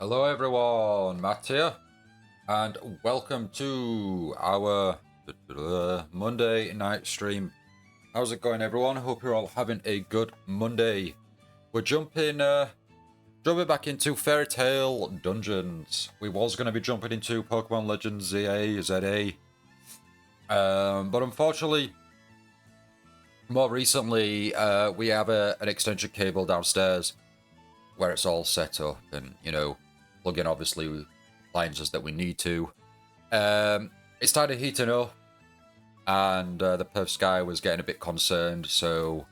Hello everyone, Matt here, and welcome to our Monday night stream. How's it going everyone? Hope you're all having a good Monday. We're jumping back into Fairy Tail Dungeons. We was going to be jumping into Pokemon Legends ZA, but unfortunately, more recently, we have an extension cable downstairs where it's all set up and, plug in obviously appliances that we need to. It started heating up and the Perf Sky was getting a bit concerned, so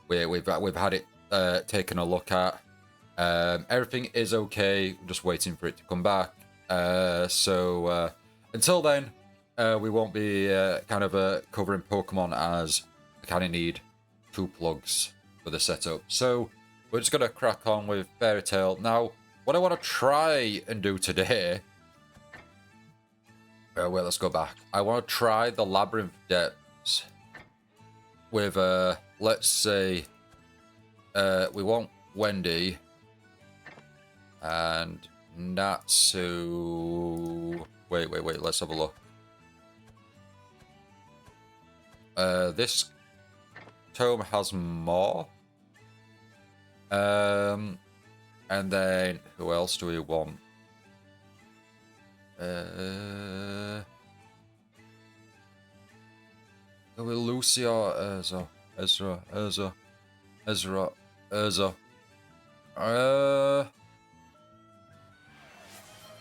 we've had it taken a look at. Everything is okay, we're just waiting for it to come back. So until then, we won't be covering Pokemon, as I kind of need 2 plugs for the setup. So we're just going to crack on with Fairy Tail. Now, what I want to try and do today... let's go back. I want to try the Labyrinth Depths with, let's say, we want Wendy and Natsu... Wait, let's have a look. This tome has more. And then who else do we want? Lucy or Ezra?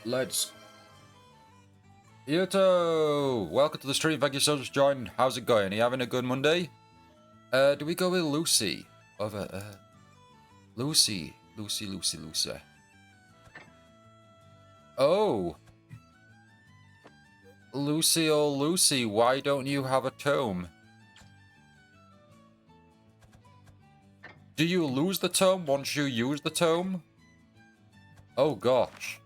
Let's... Yuto! Welcome to the stream, thank you so much for joining. How's it going? Are you having a good Monday? Do we go with Lucy? Lucy. Oh! Lucy, why don't you have a tome? Do you lose the tome once you use the tome? Oh gosh.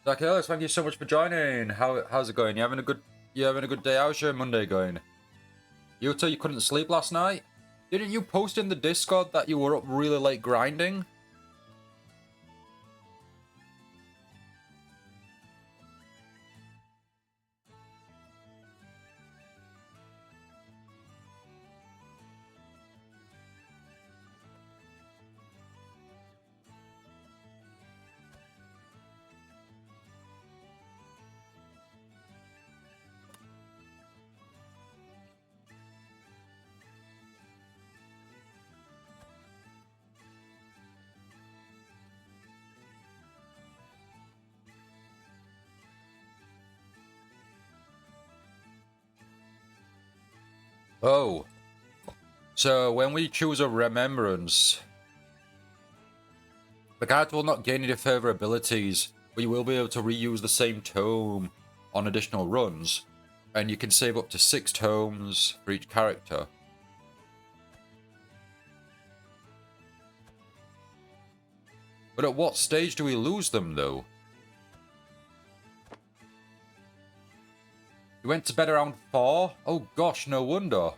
Zach Ellis, thank you so much for joining. How's it going? You having a good day? How's your Monday going? Yuto, you couldn't sleep last night? Didn't you post in the Discord that you were up really late grinding? Oh. So when we choose a remembrance, the character will not gain any further abilities, but you will be able to reuse the same tome on additional runs, and you can save up to 6 tomes for each character. But at what stage do we lose them, though? You went to bed around 4? Oh gosh, no wonder.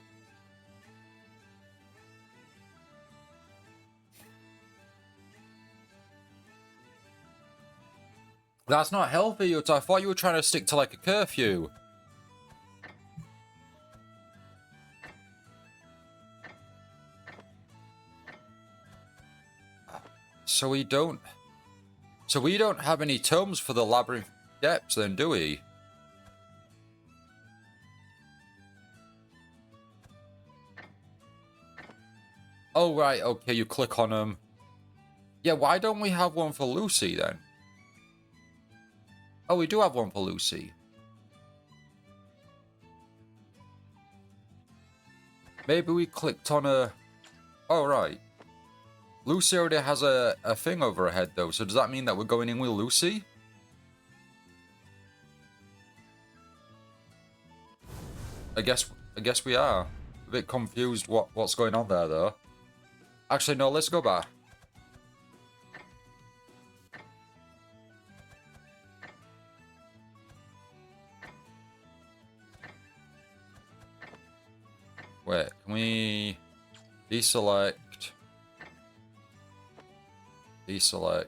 That's not healthy, Yuta. I thought you were trying to stick to like a curfew. So we don't have any tomes for the Labyrinth Depths then, do we? Oh, right, okay, you click on them. Yeah, why don't we have one for Lucy, then? Oh, we do have one for Lucy. Maybe we clicked on a... Oh, right. Lucy already has a thing over her head, though, so does that mean that we're going in with Lucy? I guess we are. A bit confused what's going on there, though. Actually, no, let's go back. Wait, can we deselect Deselect.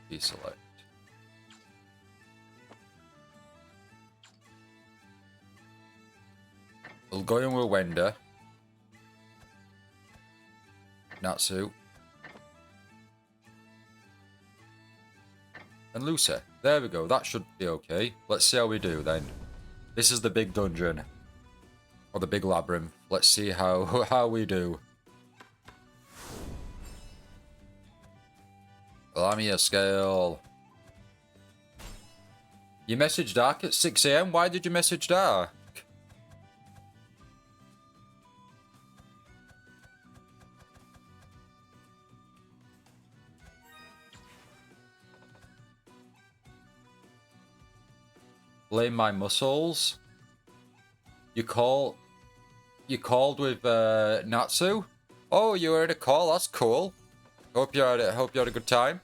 Deselect. We'll go in with Wenda. Natsu. And Lucy. There we go. That should be okay. Let's see how we do then. This is the big dungeon. Or the big labyrinth. Let's see how we do. Lamia scale. You messaged Dark at 6 AM? Why did you message Dark? Blame my muscles. You called with Natsu? Oh, you were at a call. That's cool. Hope you had a good time.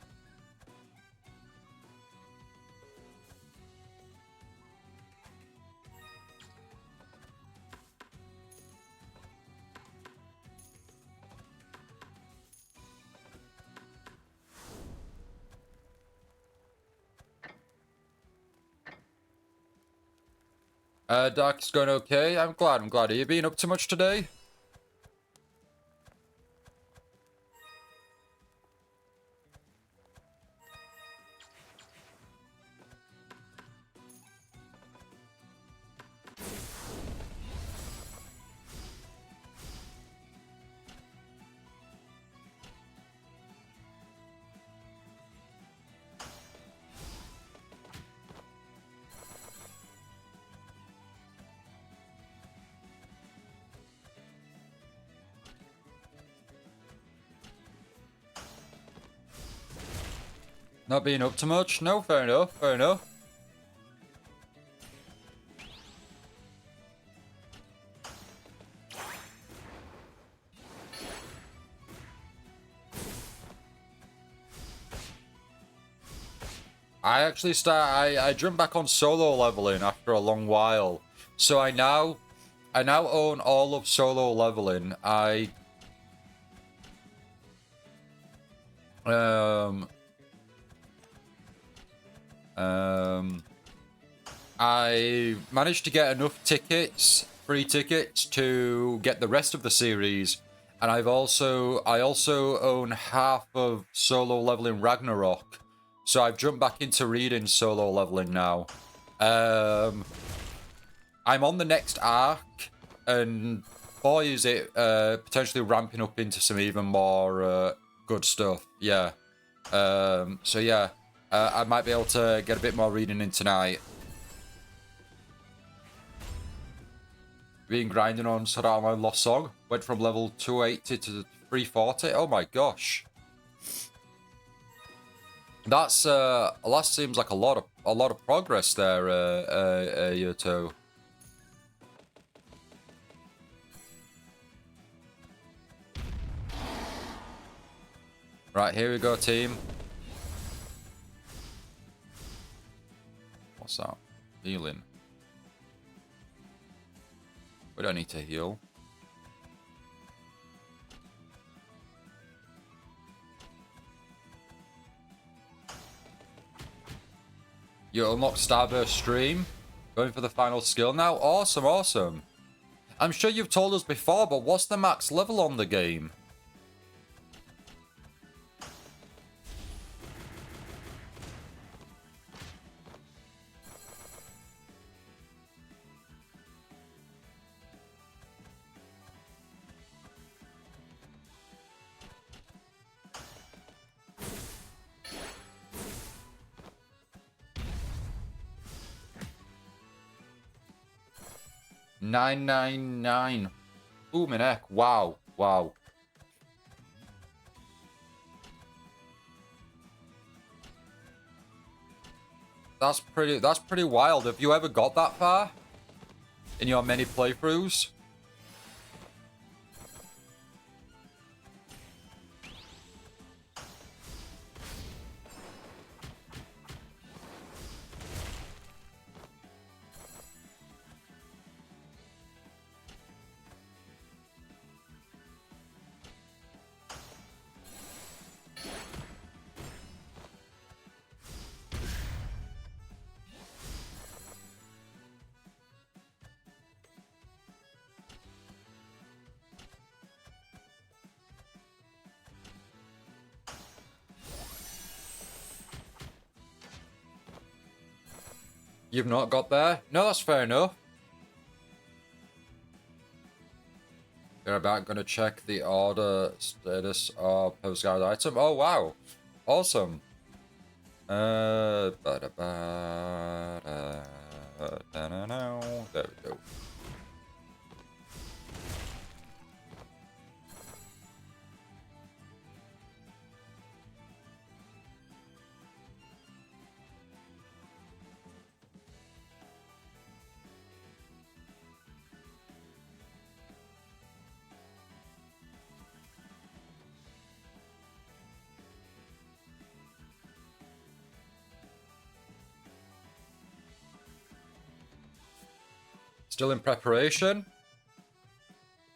Dark is going okay. I'm glad. Are you being up to much today? Not being up to much? No, fair enough, fair enough. I jumped back on solo leveling after a long while. So I now own all of solo leveling. I managed to get enough tickets, free tickets, to get the rest of the series, and I also own half of solo leveling Ragnarok, so I've jumped back into reading solo leveling now. I'm on the next arc, and boy is it potentially ramping up into some even more good stuff. Yeah. So yeah, I might be able to get a bit more reading in tonight. Been grinding on Sword Art Online Lost Song. Went from level 280 to 340. Oh my gosh. That seems like a lot of progress there, Yuto. Right, here we go, team. What's that? Healing. We don't need to heal. You unlock Starburst Stream. Going for the final skill now. Awesome, awesome. I'm sure you've told us before, but what's the max level on the game? $9.99. Ooh, my neck. Wow. Wow. That's pretty wild. Have you ever got that far in your many playthroughs? You've not got there? No, that's fair enough. They're about gonna check the order status of postcard item. Oh wow, awesome. There we go. Still in preparation.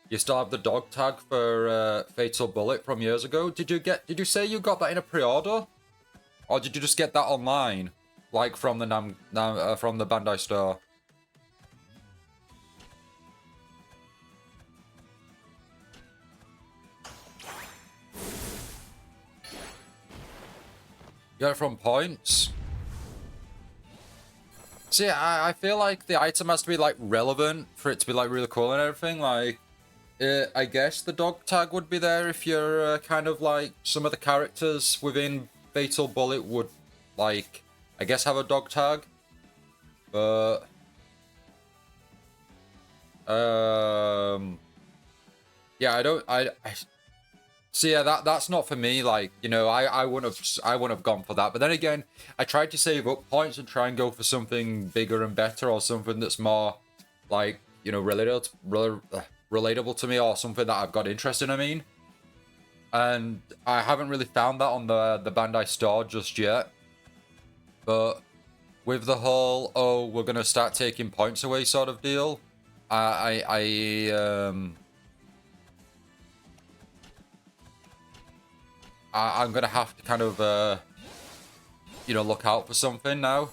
You still have the dog tag for Fatal Bullet from years ago. Did you say you got that in a pre-order? Or did you just get that online? Like from the from the Bandai store? You got it from points? See, I feel like the item has to be like relevant for it to be like really cool and everything. Like, I guess the dog tag would be there if you're kind of like some of the characters within Fatal Bullet would like, I guess, have a dog tag. But yeah, I so yeah, that's not for me. Like, you know, I wouldn't have gone for that. But then again, I tried to save up points and try and go for something bigger and better, or something that's more like, you know, relatable to me, or something that I've got interest in. I mean, and I haven't really found that on the Bandai store just yet. But with the whole we're gonna start taking points away sort of deal, I'm gonna have to kind of, you know, look out for something now.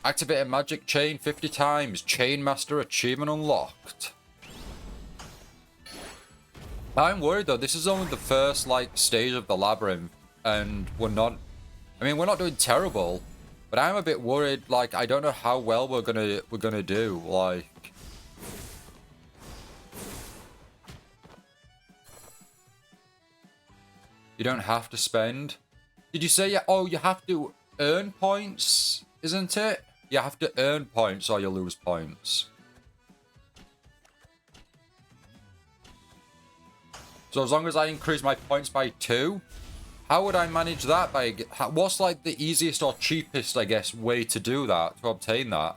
Activate a magic chain 50 times. Chain Master achievement unlocked. I'm worried though. This is only the first like stage of the labyrinth, and we're not. I mean, we're not doing terrible, but I'm a bit worried. Like, I don't know how well we're gonna do. Like. You don't have to spend. Did you say, yeah? Oh, you have to earn points, isn't it? You have to earn points or you lose points. So as long as I increase my points by 2, how would I manage that? What's like the easiest or cheapest, I guess, way to do that, to obtain that?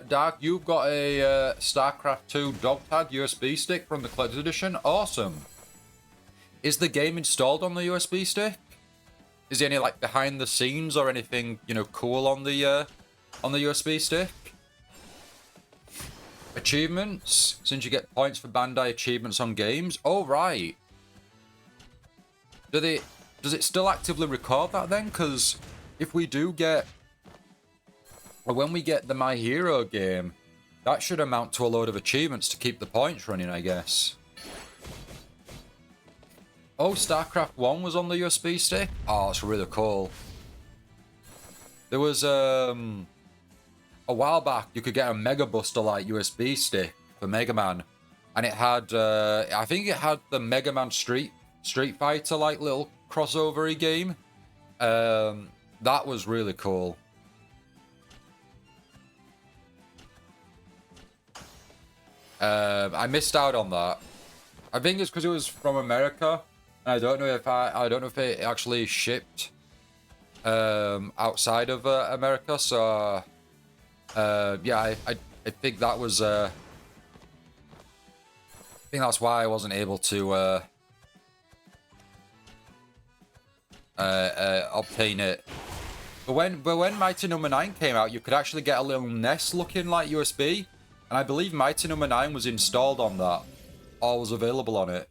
Dark, you've got a StarCraft 2 dog tag USB stick from the collector's edition. Awesome. Is the game installed on the USB stick? Is there any like behind the scenes or anything, you know, cool on the USB stick? Achievements, since you get points for Bandai achievements on games. Oh right. Does it still actively record that then? Because if we do get, or when we get the My Hero game, that should amount to a load of achievements to keep the points running, I guess. Oh, StarCraft 1 was on the USB stick? Oh, it's really cool. There was, a while back, you could get a Mega Buster like USB stick for Mega Man. And it had, I think it had the Mega Man Street Fighter like little crossover-y game. That was really cool. I missed out on that. I think it's because it was from America. And I don't know if it actually shipped outside of America. So yeah, I think that was I think that's why I wasn't able to obtain it. But when Mighty Number 9 came out, you could actually get a little NES looking like USB. And I believe Mighty Number 9 was installed on that, or was available on it.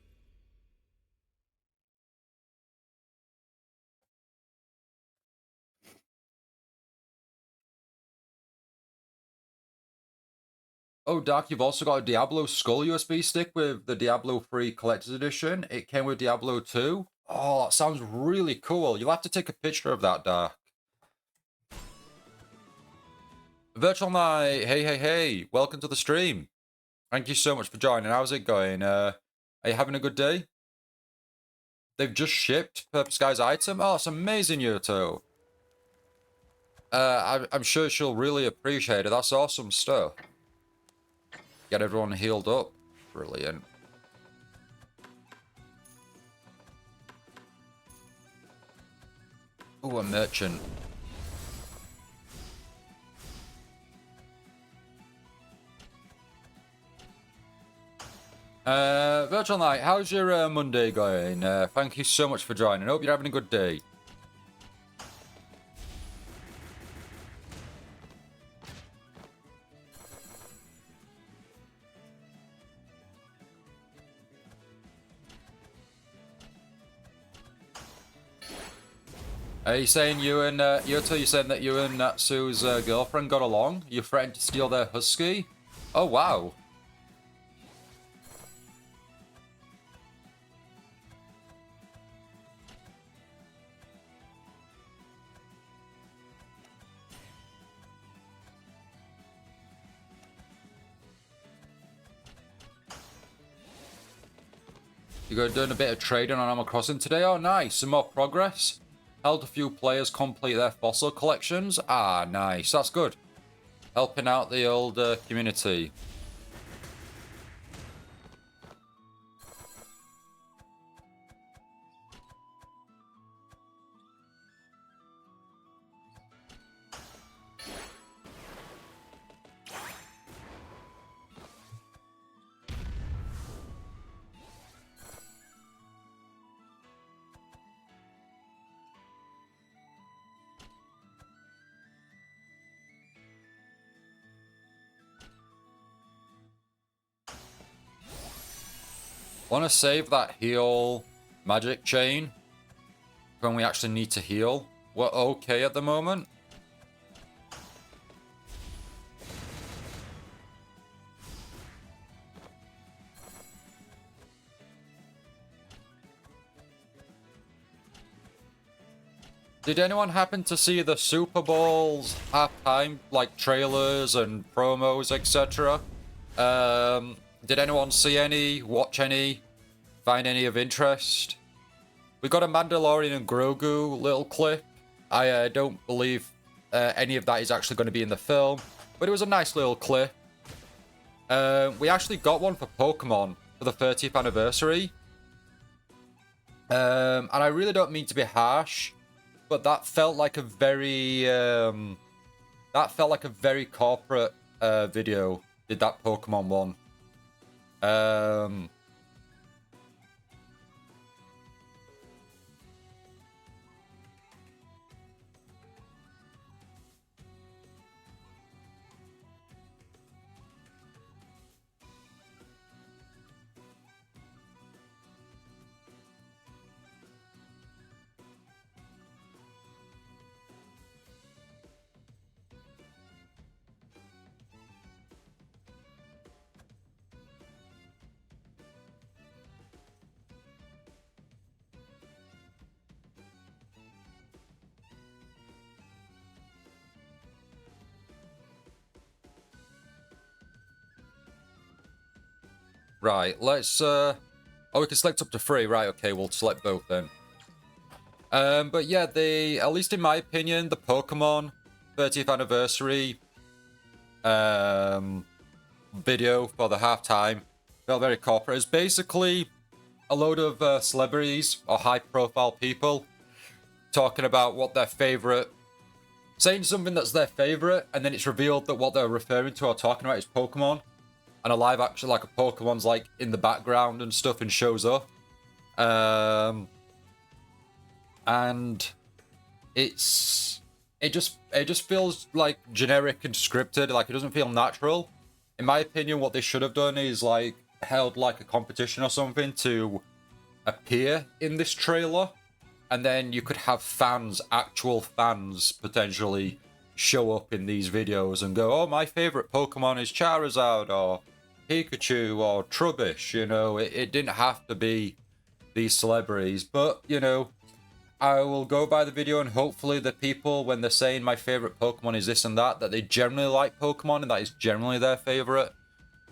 Oh, Dark, you've also got a Diablo Skull USB stick with the Diablo 3 Collector's Edition. It came with Diablo 2. Oh, that sounds really cool. You'll have to take a picture of that, Dark. Virtual Knight, hey. Welcome to the stream. Thank you so much for joining. How's it going? Are you having a good day? They've just shipped Purple Sky's item. Oh, it's amazing, Yoto. I'm sure she'll really appreciate it. That's awesome stuff. Get everyone healed up. Brilliant. Ooh, a merchant. Virtual Knight, how's your Monday going? Thank you so much for joining. Hope you're having a good day. Are you saying you and Yoto, you saying that you and Natsu's girlfriend got along? You threatened to steal their husky? Oh wow. You're doing a bit of trading on Animal Crossing today? Oh nice, some more progress. Helped a few players complete their fossil collections. Ah, nice. That's good. Helping out the old community. Want to save that heal magic chain when we actually need to heal. We're okay at the moment. Did anyone happen to see the Super Bowl's halftime, like trailers and promos, etc.? Did anyone see any, watch any, find any of interest? We got a Mandalorian and Grogu little clip. I don't believe any of that is actually going to be in the film, but it was a nice little clip. We actually got one for Pokemon for the 30th anniversary. And I really don't mean to be harsh, but that felt like a very corporate video. Did that Pokemon one? Right, let's oh, we can select up to 3, right, okay, we'll select both then. But yeah, at least in my opinion, the Pokemon 30th anniversary video for the halftime felt very corporate. It's basically a load of celebrities or high-profile people talking about what their favorite, saying something that's their favorite, and then it's revealed that what they're referring to or talking about is Pokemon. And a live action, like a Pokemon's like in the background and stuff and shows up. And it just feels like generic and scripted, like it doesn't feel natural. In my opinion, what they should have done is like held like a competition or something to appear in this trailer, and then you could have fans, actual fans, potentially show up in these videos and go, oh, my favorite Pokemon is Charizard or Pikachu or Trubbish. You know, it didn't have to be these celebrities, but you know, I will go by the video, and hopefully the people, when they're saying my favorite Pokemon is this and that they generally like Pokemon and that is generally their favorite.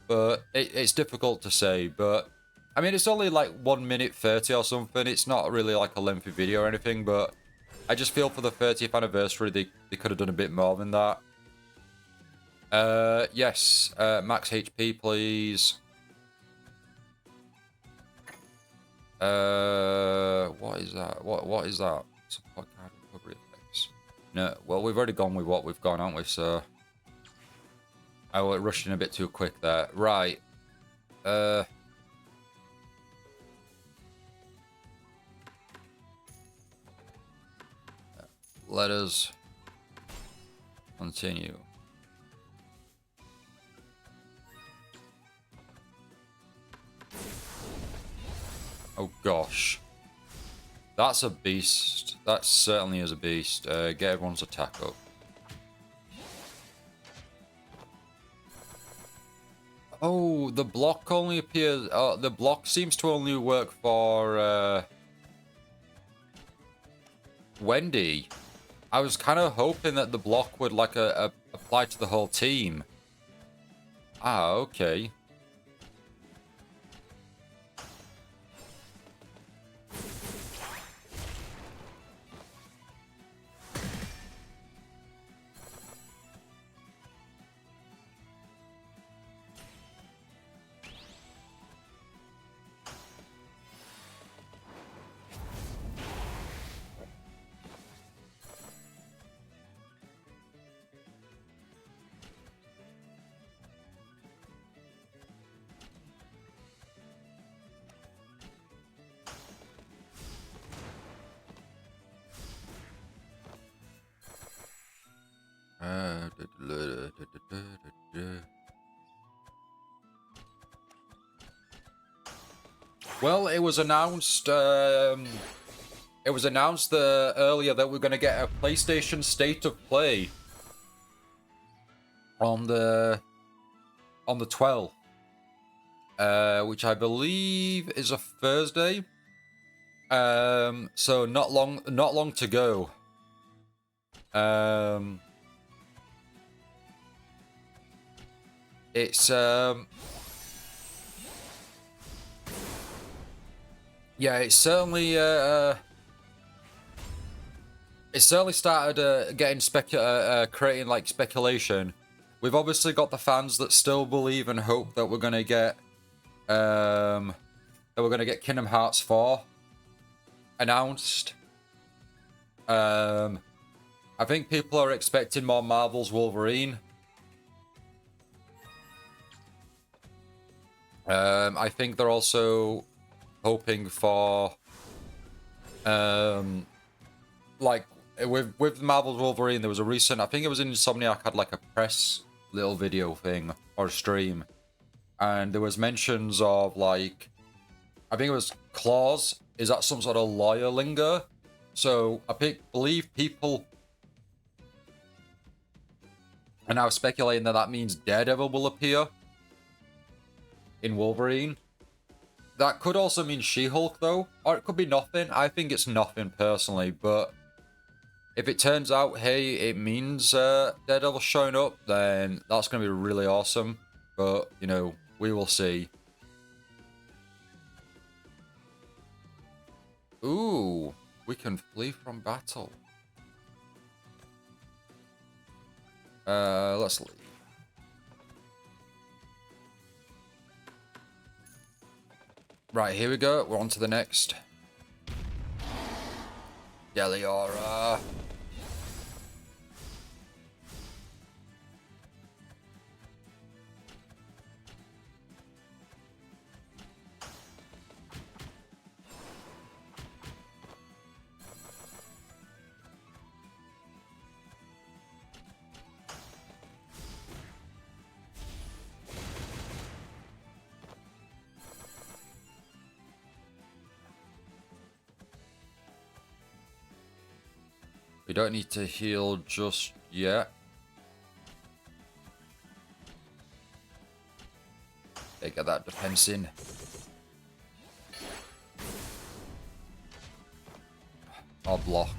But it's difficult to say. But I mean, it's only like 1 minute 30 or something. It's not really like a lengthy video or anything, but I just feel for the 30th anniversary they could have done a bit more than that. Yes, max HP, please. What is that? What is that? Support card recovery effects. No, well, we've already gone with what we've gone, haven't we? So I was rushing a bit too quick there. Right. Let us continue. Oh gosh. That's a beast. That certainly is a beast. Get everyone's attack up. Oh, the block only appears... the block seems to only work for Wendy. I was kind of hoping that the block would like apply to the whole team. Ah, okay. Well, it was announced. It was announced earlier that we're going to get a PlayStation State of Play on the 12th, which I believe is a Thursday. So not long to go. It's yeah, it's certainly started getting creating like speculation. We've obviously got the fans that still believe and hope that we're gonna get Kingdom Hearts 4 announced. I think people are expecting more Marvel's Wolverine. I think they're also hoping for like with Marvel's Wolverine, there was a recent, I think it was Insomniac had like a press little video thing or stream, and there was mentions of like, I think it was claws. Is that some sort of lawyer lingo? So I believe people are now speculating that means Daredevil will appear in Wolverine. That could also mean She-Hulk, though. Or it could be nothing. I think it's nothing, personally. But if it turns out, hey, it means Daredevil showing up, then that's going to be really awesome. But, you know, we will see. Ooh, we can flee from battle. Let's leave. Right, here we go. We're on to the next. Geliora. We don't need to heal just Yeah. They get that defense in. I'll block.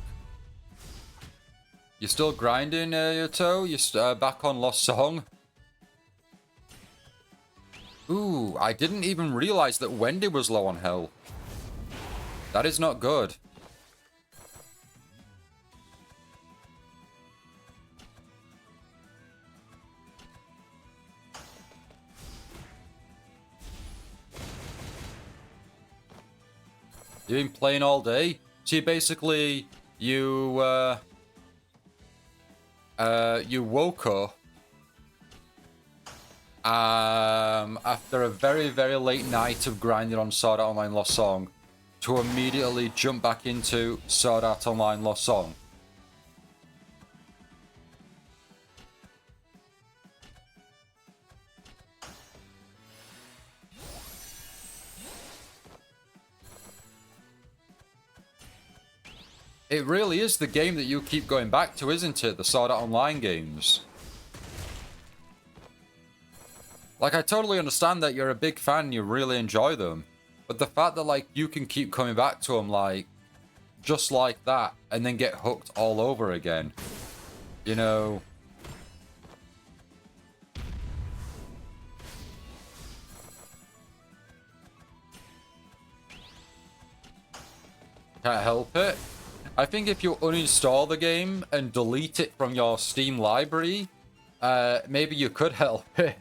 You still grinding, Yoto? You back on Lost Song? Ooh, I didn't even realize that Wendy was low on health. That is not good. You've been playing all day? So you woke up after a very, very late night of grinding on Sword Art Online Lost Song to immediately jump back into Sword Art Online Lost Song. It really is the game that you keep going back to, isn't it? The Sword Art Online games. Like, I totally understand that you're a big fan and you really enjoy them. But the fact that, like, you can keep coming back to them, like, just like that, and then get hooked all over again. You know... Can't help it. I think if you uninstall the game and delete it from your Steam library, maybe you could help it.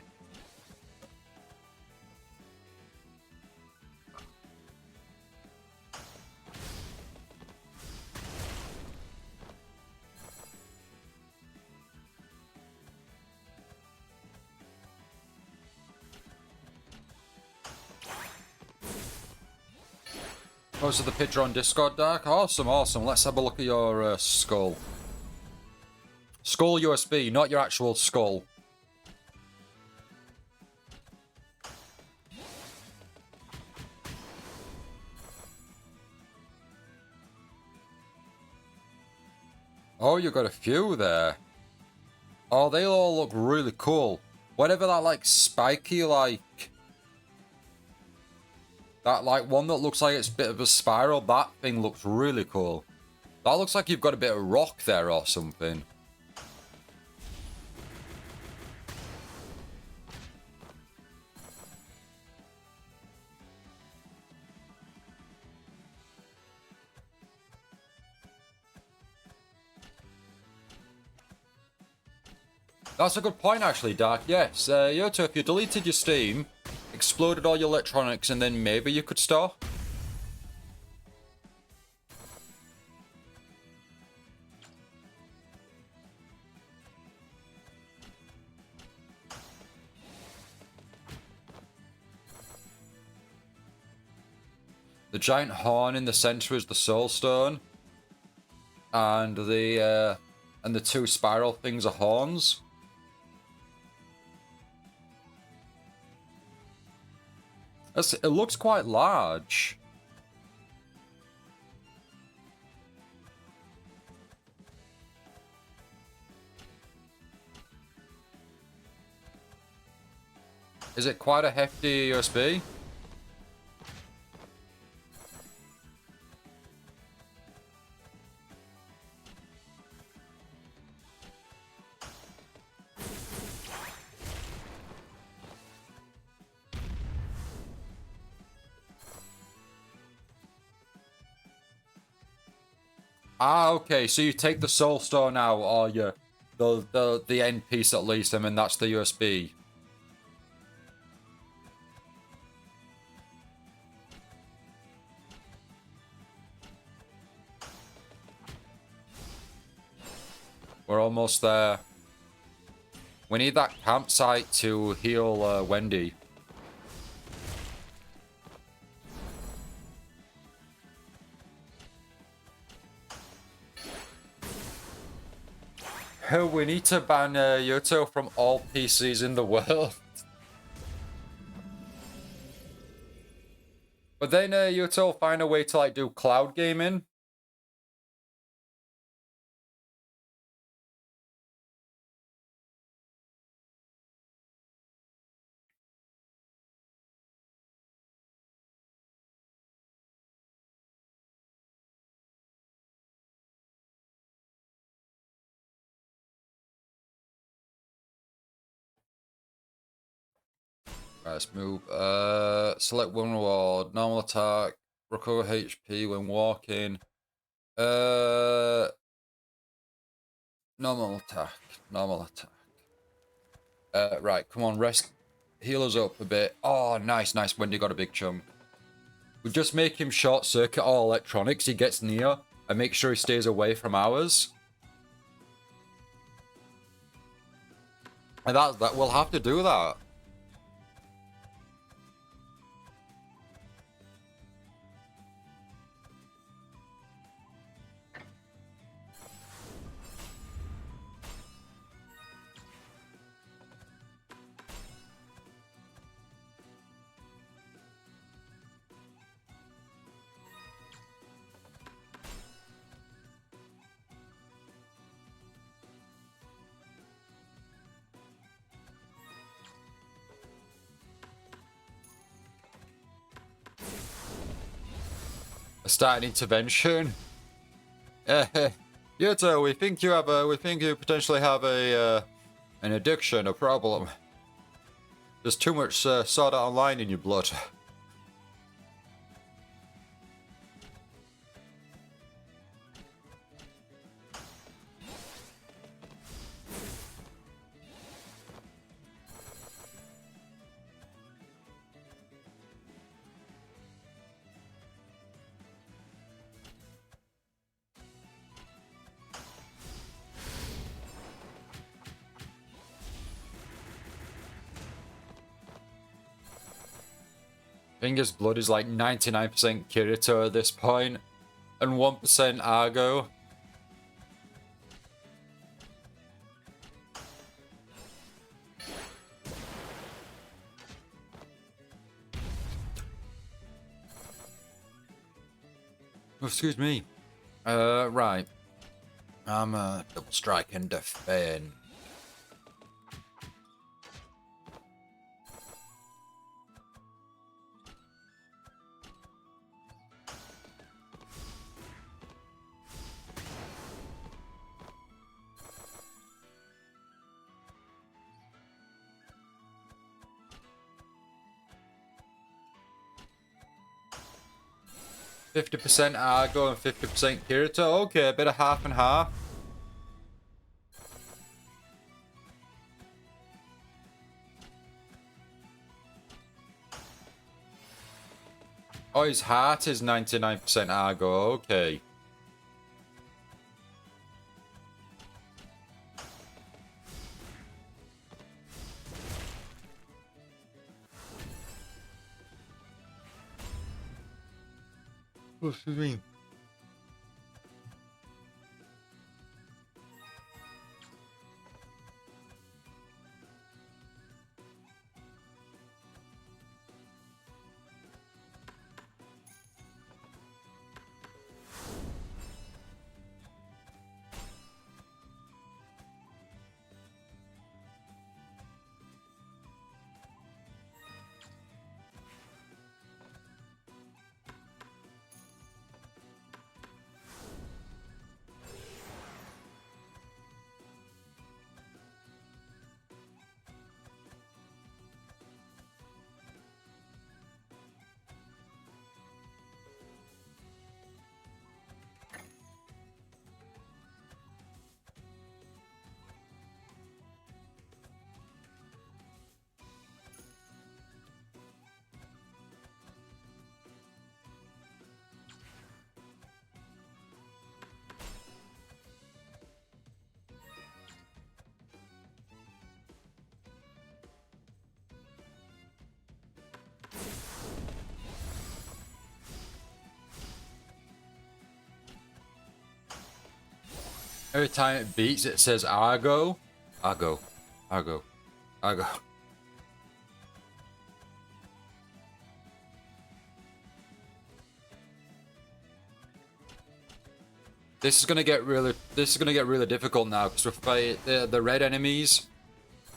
Most of the picture on Discord, Dark. Awesome, awesome. Let's have a look at your skull. Skull USB, not your actual skull. Oh, you got a few there. Oh, they all look really cool. Whatever that, like, spiky, like... That, like, one that looks like it's a bit of a spiral, that thing looks really cool. That looks like you've got a bit of rock there or something. That's a good point, actually, Dark. Yes, Yoto, if you deleted your Steam, exploded all your electronics, and then maybe you could start. The giant horn in the center is the Soul Stone, and the two spiral things are horns. It looks quite large. Is it quite a hefty USB? Ah, okay. So you take the Soul Stone out, or the end piece at least, and then that's the USB. We're almost there. We need that campsite to heal Wendy. We need to ban Yoto from all PCs in the world. But then Yoto will find a way to like do cloud gaming. Right, let's move. Select one reward. Normal attack. Recover HP when walking. Normal attack. Normal attack. Right, come on, rest. Heal us up a bit. Oh, nice, nice. Wendy got a big chunk. We just make him short circuit all electronics. He gets near and make sure he stays away from ours. And that we'll have to do that. Start an intervention. Yuto, we think you potentially have an addiction, a problem. There's too much Sword Art Online in your blood. I think his blood is like 99% Kirito at this point, and 1% Argo. Oh, excuse me. Right. I'm double strike and defend. %50 Argo and 50% Kirito. Okay, a bit of half and half. Oh, his heart is 99% Argo. Okay. What do you mean? Every time it beats, it says Argo. Argo. Argo. Argo. This is gonna get really difficult now because we're fighting the red enemies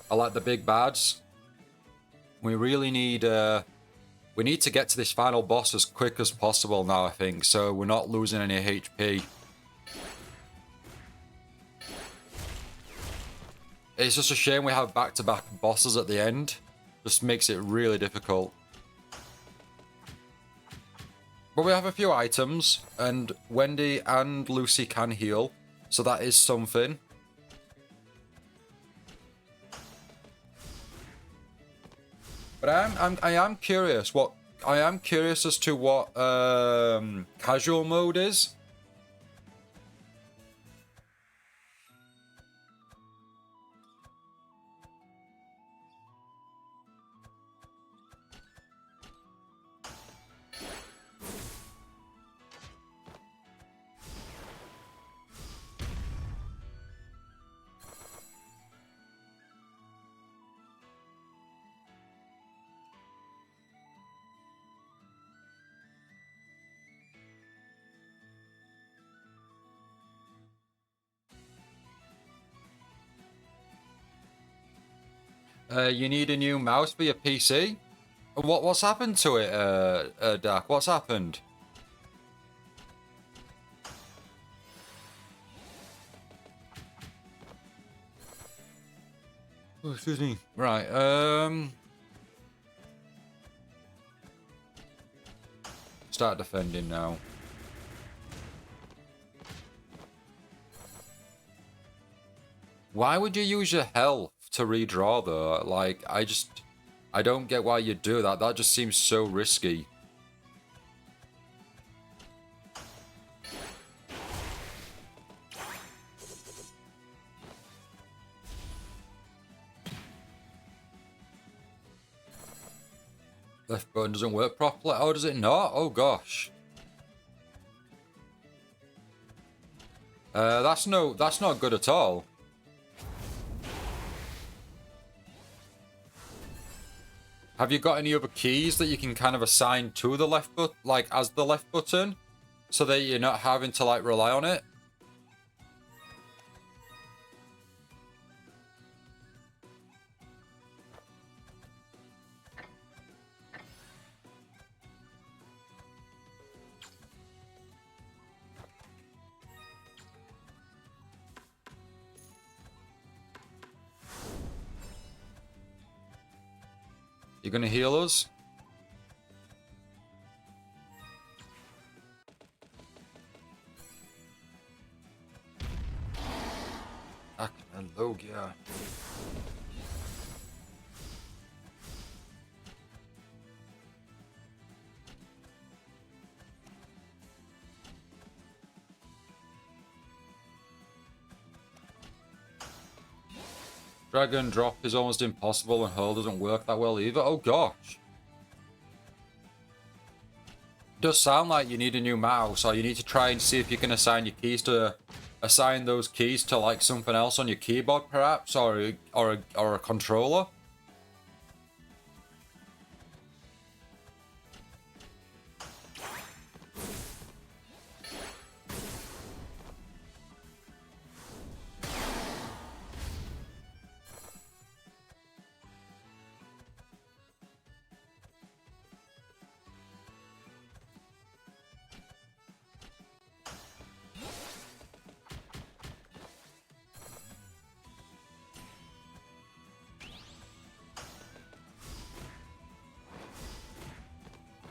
are like the big bads. We really need we need to get to this final boss as quick as possible now, I think, so we're not losing any HP. It's just a shame we have back-to-back bosses at the end. Just makes it really difficult. But we have a few items, and Wendy and Lucy can heal, so that is something. But I am curious what I am curious as to what casual mode is. You need a new mouse for your PC? What's happened to it, Dak? What's happened? Oh, excuse me. Right, start defending now. Why would you use your health to redraw though? Like, I don't get why you do that. That just seems so risky. Left button doesn't work properly. Oh, does it not? Oh gosh. That's not good at all. Have you got any other keys that you can kind of assign to the left button, like as the left button, so that you're not having to like rely on it? You gonna heal us? Logia. Drag and drop is almost impossible and hurl doesn't work that well either. Oh gosh. It does sound like you need a new mouse, or you need to try and see if you can assign your keys to assign those keys to like something else on your keyboard perhaps, or a controller.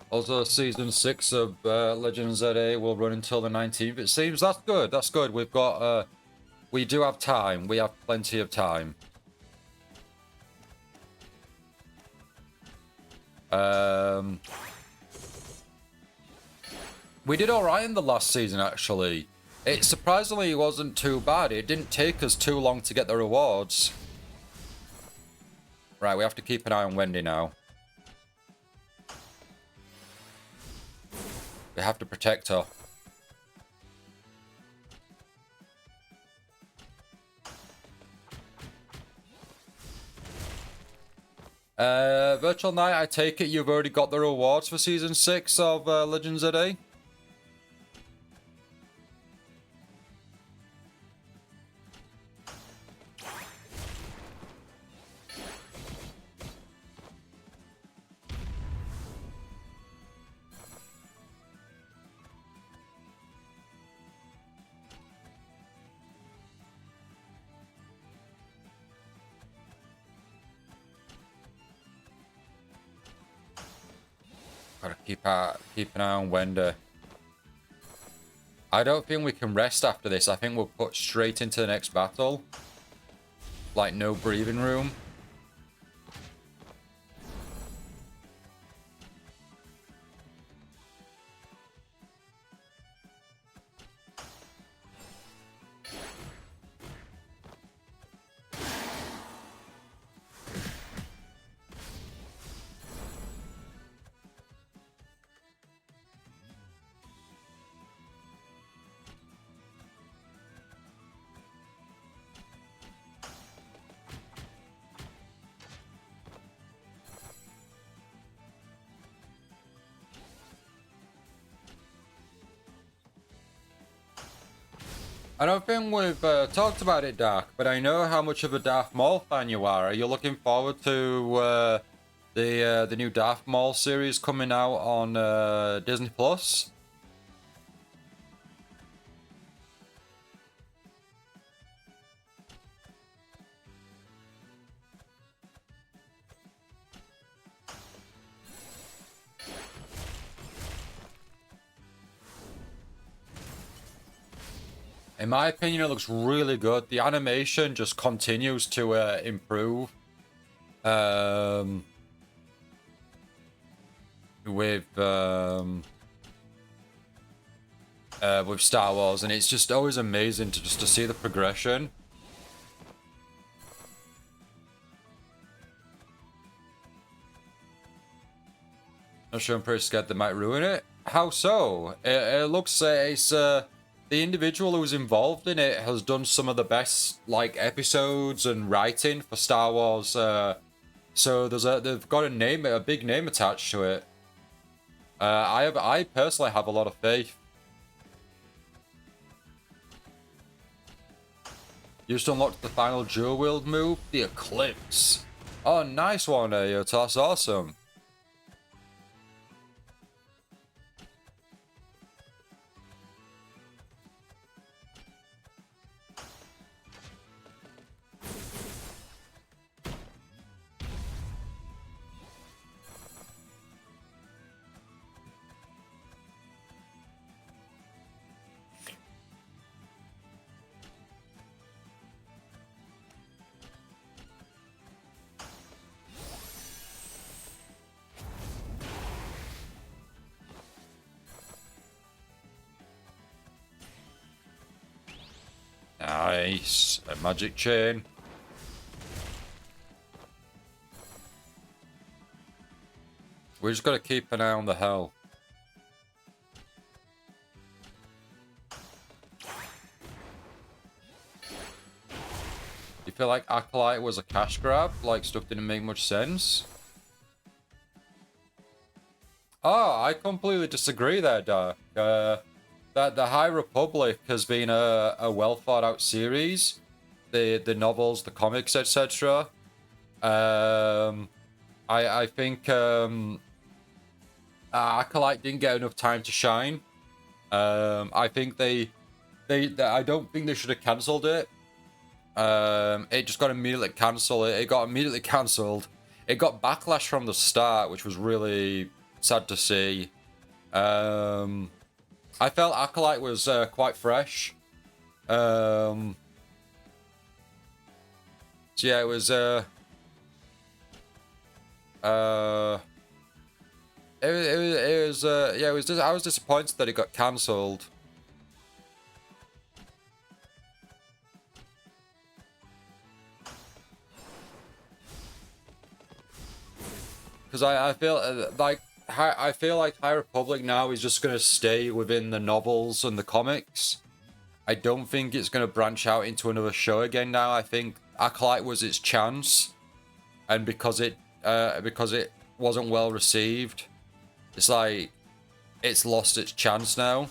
Also, Season 6 of Legend of ZA will run until the 19th. It seems that's good. That's good. We've got, we do have time. We have plenty of time. We did alright in the last season, actually. It surprisingly wasn't too bad. It didn't take us too long to get the rewards. Right, we have to keep an eye on Wendy now. We have to protect her. Virtual Knight, I take it you've already got the rewards for Season 6 of Legends ZA? keep an eye on Wender. I don't think we can rest after this. I think we'll put straight into the next battle. Like, no breathing room. I don't think we've talked about it, Dark, but I know how much of a Darth Maul fan you are. Are you looking forward to the new Darth Maul series coming out on Disney Plus? In my opinion, it looks really good. The animation just continues to improve. With Star Wars, and it's just always amazing to see the progression. Not sure, I'm pretty scared they might ruin it. How so? It looks it's the individual who's involved in it has done some of the best like episodes and writing for Star Wars. So they've got a big name attached to it. I personally have a lot of faith. You just unlocked the final dual wield move, the Eclipse. Oh, nice one, Ayo. That's awesome. Nice. A magic chain. We just gotta keep an eye on the health. You feel like Acolyte was a cash grab? Like stuff didn't make much sense? Oh, I completely disagree there, Dark. That the High Republic has been a well thought out series. The novels, the comics, etc. I think Acolyte didn't get enough time to shine. I think they I don't think they should have cancelled it. It just got immediately cancelled. It got immediately cancelled. It got backlash from the start, which was really sad to see. I felt Acolyte was quite fresh. So yeah, it was it was yeah, it was I was disappointed that it got cancelled. Because I feel like I feel like High Republic now is just gonna stay within the novels and the comics. I don't think it's gonna branch out into another show again now. I think Acolyte was its chance, and because it wasn't well received, it's like it's lost its chance now.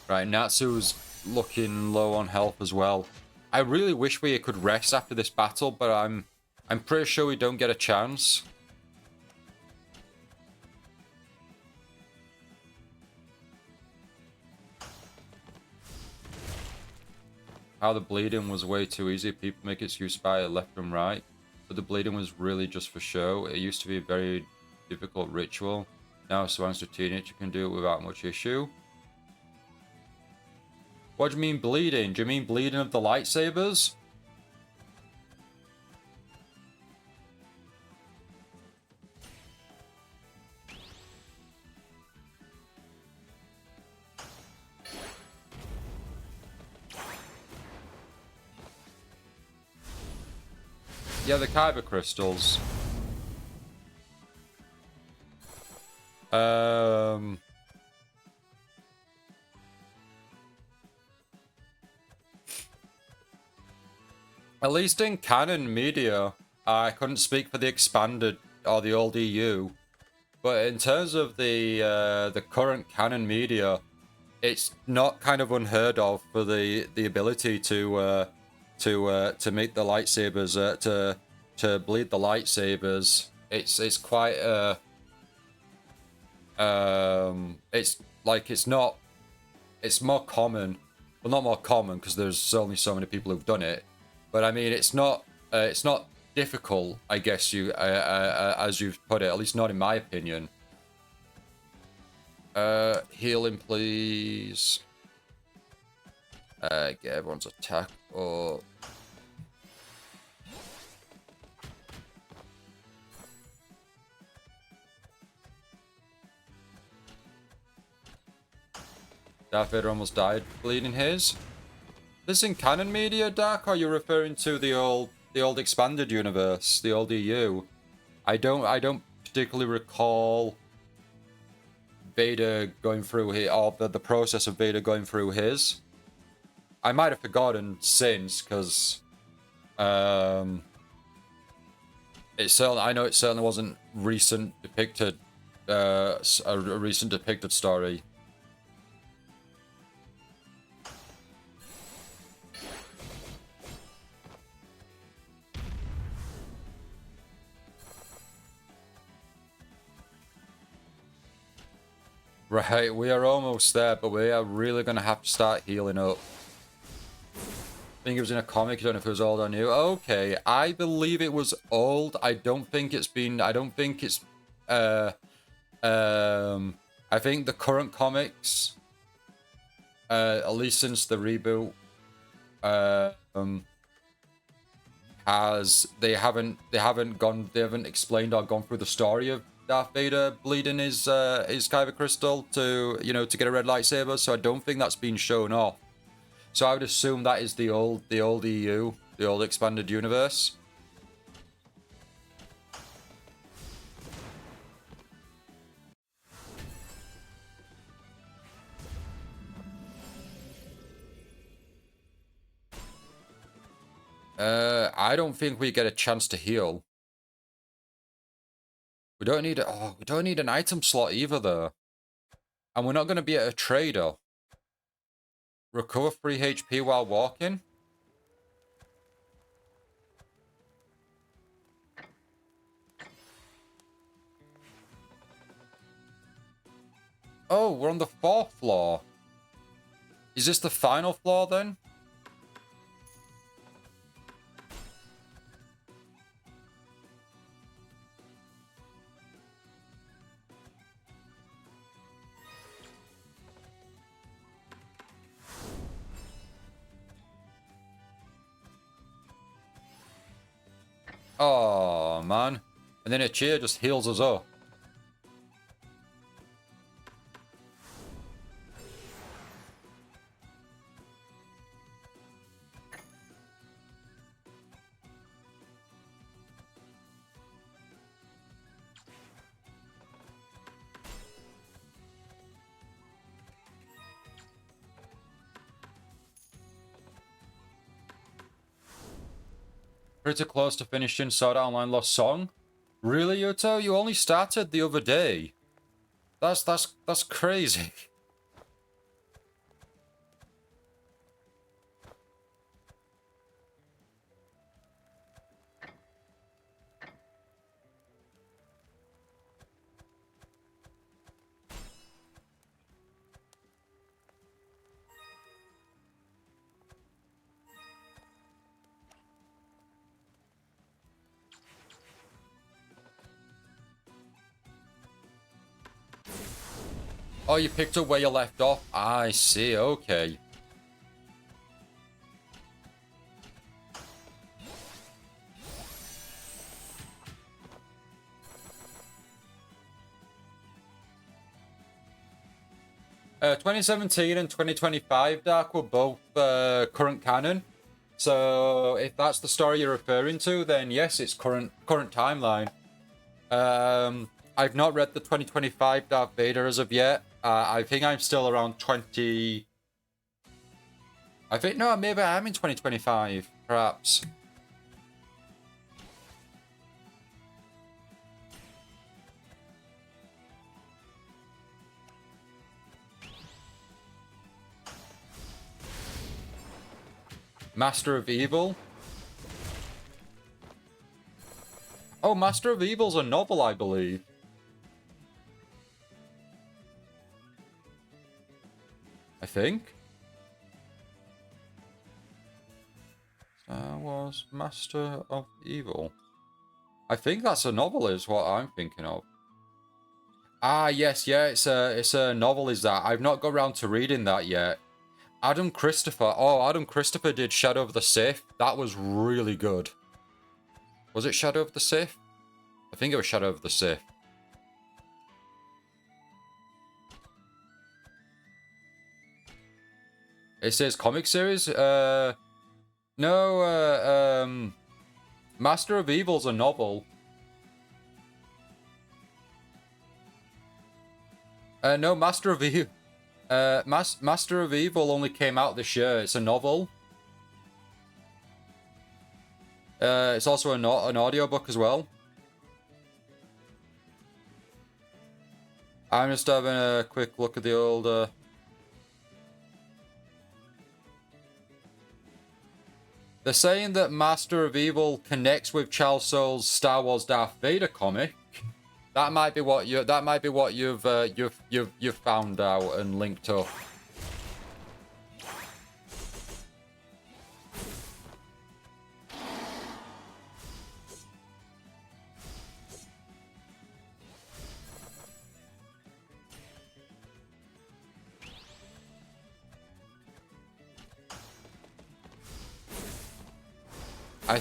Right, Natsu's looking low on health as well. I really wish we could rest after this battle, but I'm pretty sure we don't get a chance. How the bleeding was way too easy. People make excuse by left and right, but the bleeding was really just for show. It used to be a very difficult ritual. Now, so as a teenager, you can do it without much issue. What do you mean bleeding? Do you mean bleeding of the lightsabers? Yeah, the Kyber crystals. At least in canon media, I couldn't speak for the expanded or the old EU, but in terms of the current canon media, it's not kind of unheard of for the ability to make the lightsabers to bleed the lightsabers. It's quite it's more common. Well, not more common because there's only so many people who've done it. But I mean, it's not difficult, I guess as you've put it. At least not in my opinion. Healing, please. Get everyone's attack up. Darth Vader almost died bleeding his. This in canon media, Dark, or are you referring to the old expanded universe, the old EU? I don't particularly recall Vader going through his, or the process of Vader going through his. I might have forgotten since, because I know it certainly wasn't recent depicted, a recent depicted story. Right, we are almost there, but we are really going to have to start healing up. I think it was in a comic, I don't know if it was old or new. Okay, I believe it was old. I don't think it's... I think the current comics, at least since the reboot, they haven't explained or gone through the story of Darth Vader bleeding his Kyber crystal to get a red lightsaber, so I don't think that's been shown off. So I would assume that is the old EU, the old expanded universe. I don't think we get a chance to heal. We don't need an item slot either, though. And we're not going to be at a trader. Recover 3 HP while walking? Oh, we're on the 4th floor. Is this the final floor, then? Oh, man. And then a cheer just heals us up. Pretty close to finishing Sword Art Online Lost Song. Really, Yuto? You only started the other day. That's crazy. Oh, you picked up where you left off. I see, okay. Uh, 2017 and 2025 Dark were both current canon. So if that's the story you're referring to, then yes, it's current timeline. I've not read the 2025 Darth Vader as of yet. I think I'm still around 20. I think no, maybe I'm in 2025, perhaps. Master of Evil. Oh, Master of Evil's a novel, I believe. I think. Star Wars Master of Evil. I think that's a novel, is what I'm thinking of. Ah, yes, yeah, it's a novel, is that? I've not got around to reading that yet. Adam Christopher. Oh, Adam Christopher did Shadow of the Sith. That was really good. Was it Shadow of the Sith? I think it was Shadow of the Sith. It says comic series? No, Master of Evil's a novel. No, Master of Evil. Master of Evil only came out this year. It's a novel. It's also an audiobook as well. I'm just having a quick look at the old... They're saying that Master of Evil connects with Charles Soule's Star Wars Darth Vader comic. That might be what you've found out and linked up. I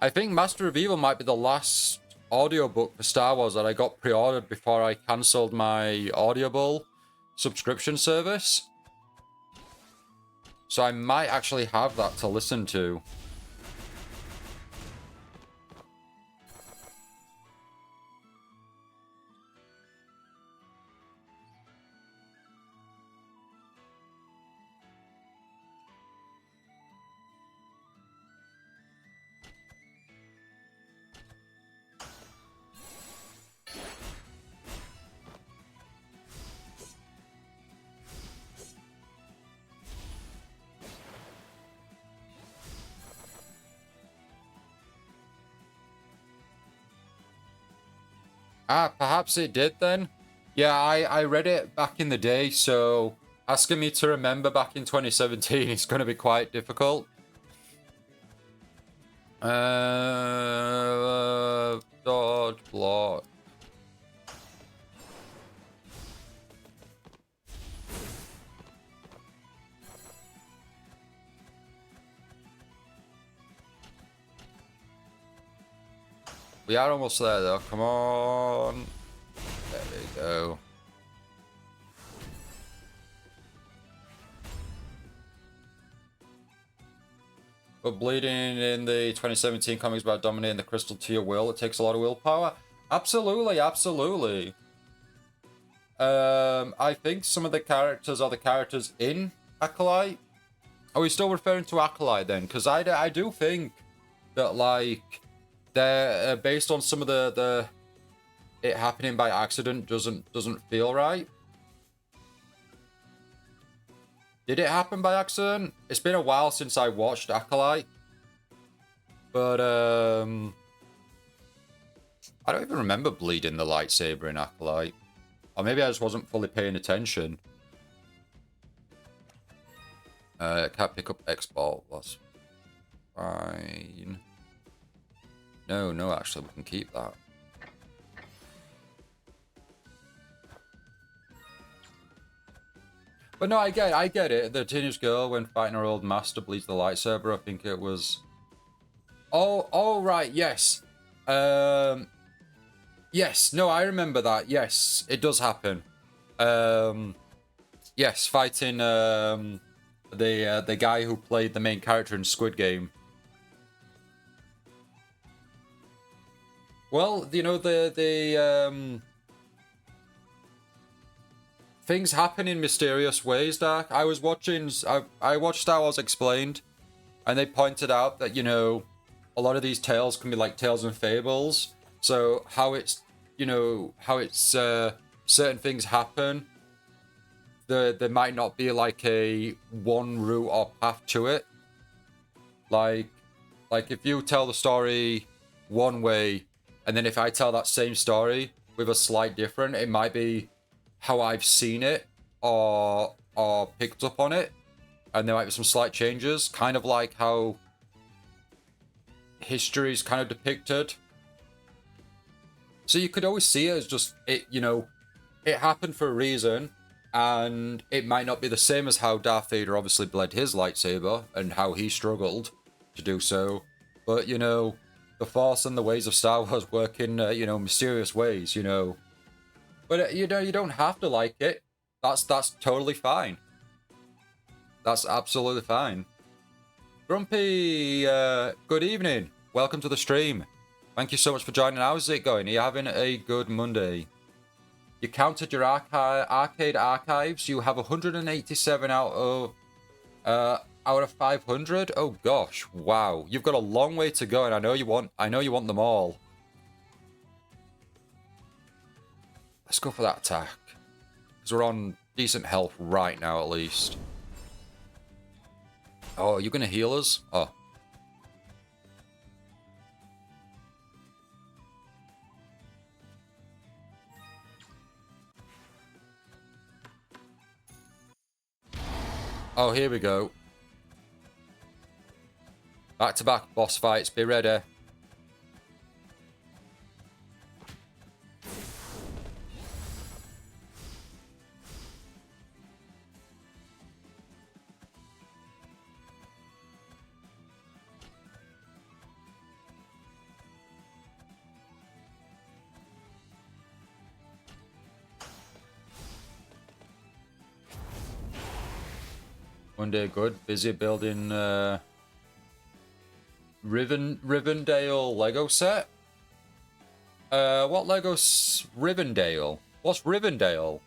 think Master of Evil might be the last audiobook for Star Wars that I got pre-ordered before I cancelled my Audible subscription service. So I might actually have that to listen to. Ah, perhaps it did then. Yeah, I read it back in the day, so asking me to remember back in 2017 is going to be quite difficult. Dodge, block. We are almost there though, come on. There we go. But bleeding in the 2017 comics about dominating the crystal to your will, it takes a lot of willpower. Absolutely, absolutely. I think some of the characters are the characters in Acolyte. Are we still referring to Acolyte then? Because I do think that, like, they're based on some of the it happening by accident doesn't feel right. Did it happen by accident? It's been a while since I watched Acolyte. But I don't even remember bleeding the lightsaber in Acolyte. Or maybe I just wasn't fully paying attention. Can't pick up X-Ball. That's fine. No, actually, we can keep that. But no, I get it. The teenage girl, when fighting her old master, bleeds the lightsaber. I think it was. Oh, right, yes. Yes, no, I remember that. Yes, it does happen. Yes, fighting the guy who played the main character in Squid Game. Well, you know the things happen in mysterious ways, Dark. I was watching. I watched Star Wars Explained, and they pointed out that a lot of these tales can be like tales and fables. So how it's certain things happen. There might not be like a one route or path to it. Like if you tell the story one way, and then if I tell that same story with a slight different, it might be how I've seen it or picked up on it, and there might be some slight changes, kind of like how history is kind of depicted. So you could always see it as just it happened for a reason, and it might not be the same as how Darth Vader obviously bled his lightsaber and how he struggled to do so. But the Force and the ways of Star Wars work in mysterious ways. But you don't have to like it. That's totally fine. That's absolutely fine. Grumpy, good evening. Welcome to the stream. Thank you so much for joining. How's it going? Are you having a good Monday? You counted your arcade archives. You have 187 out of 500. Oh gosh, wow! You've got a long way to go, and I know you want them all. Let's go for that attack, because we're on decent health right now, at least. Oh, are you gonna heal us? Oh. Oh, here we go. Back-to-back boss fights. Be ready. One day good. Busy building Rivendell Lego set. What Lego's Rivendell? What's Rivendell?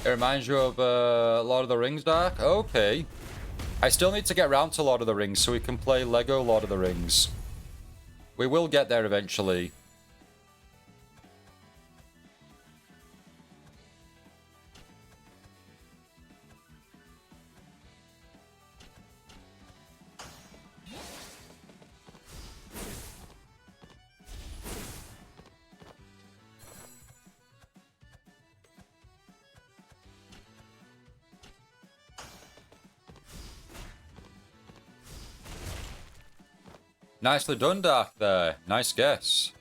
It reminds you of Lord of the Rings, Dark? Okay. I still need to get around to Lord of the Rings so we can play Lego Lord of the Rings. We will get there eventually. Nicely done, Dark, there. Nice guess.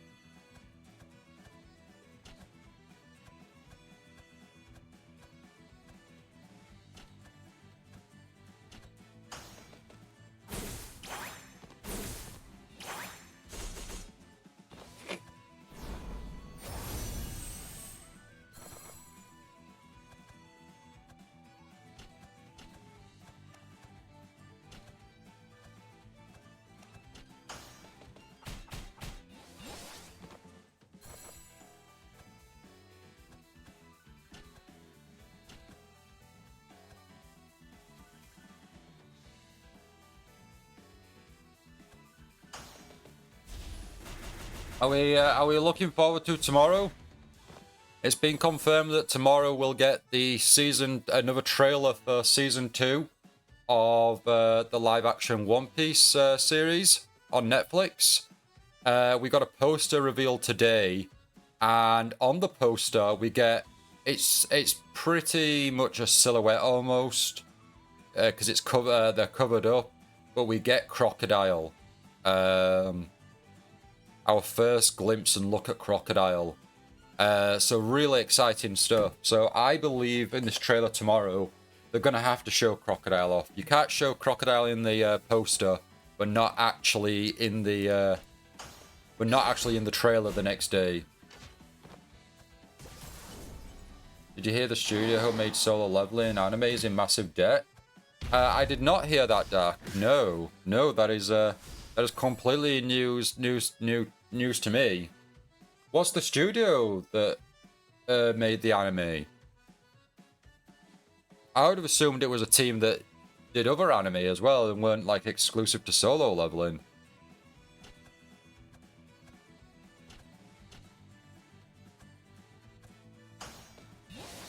Are we looking forward to tomorrow? It's been confirmed that tomorrow we'll get another trailer for season 2 of the live-action One Piece series on Netflix. We got a poster revealed today, and on the poster we get it's pretty much a silhouette almost, because they're covered up, but we get Crocodile. Our first glimpse and look at Crocodile. So really exciting stuff. So I believe in this trailer tomorrow, they're going to have to show Crocodile off. You can't show Crocodile in the poster, but not actually in the trailer the next day. Did you hear the studio who made Solo Leveling anime is in massive debt? I did not hear that, Dark. No, that is completely news to me. What's the studio that made the anime? I would have assumed it was a team that did other anime as well and weren't like exclusive to Solo Leveling.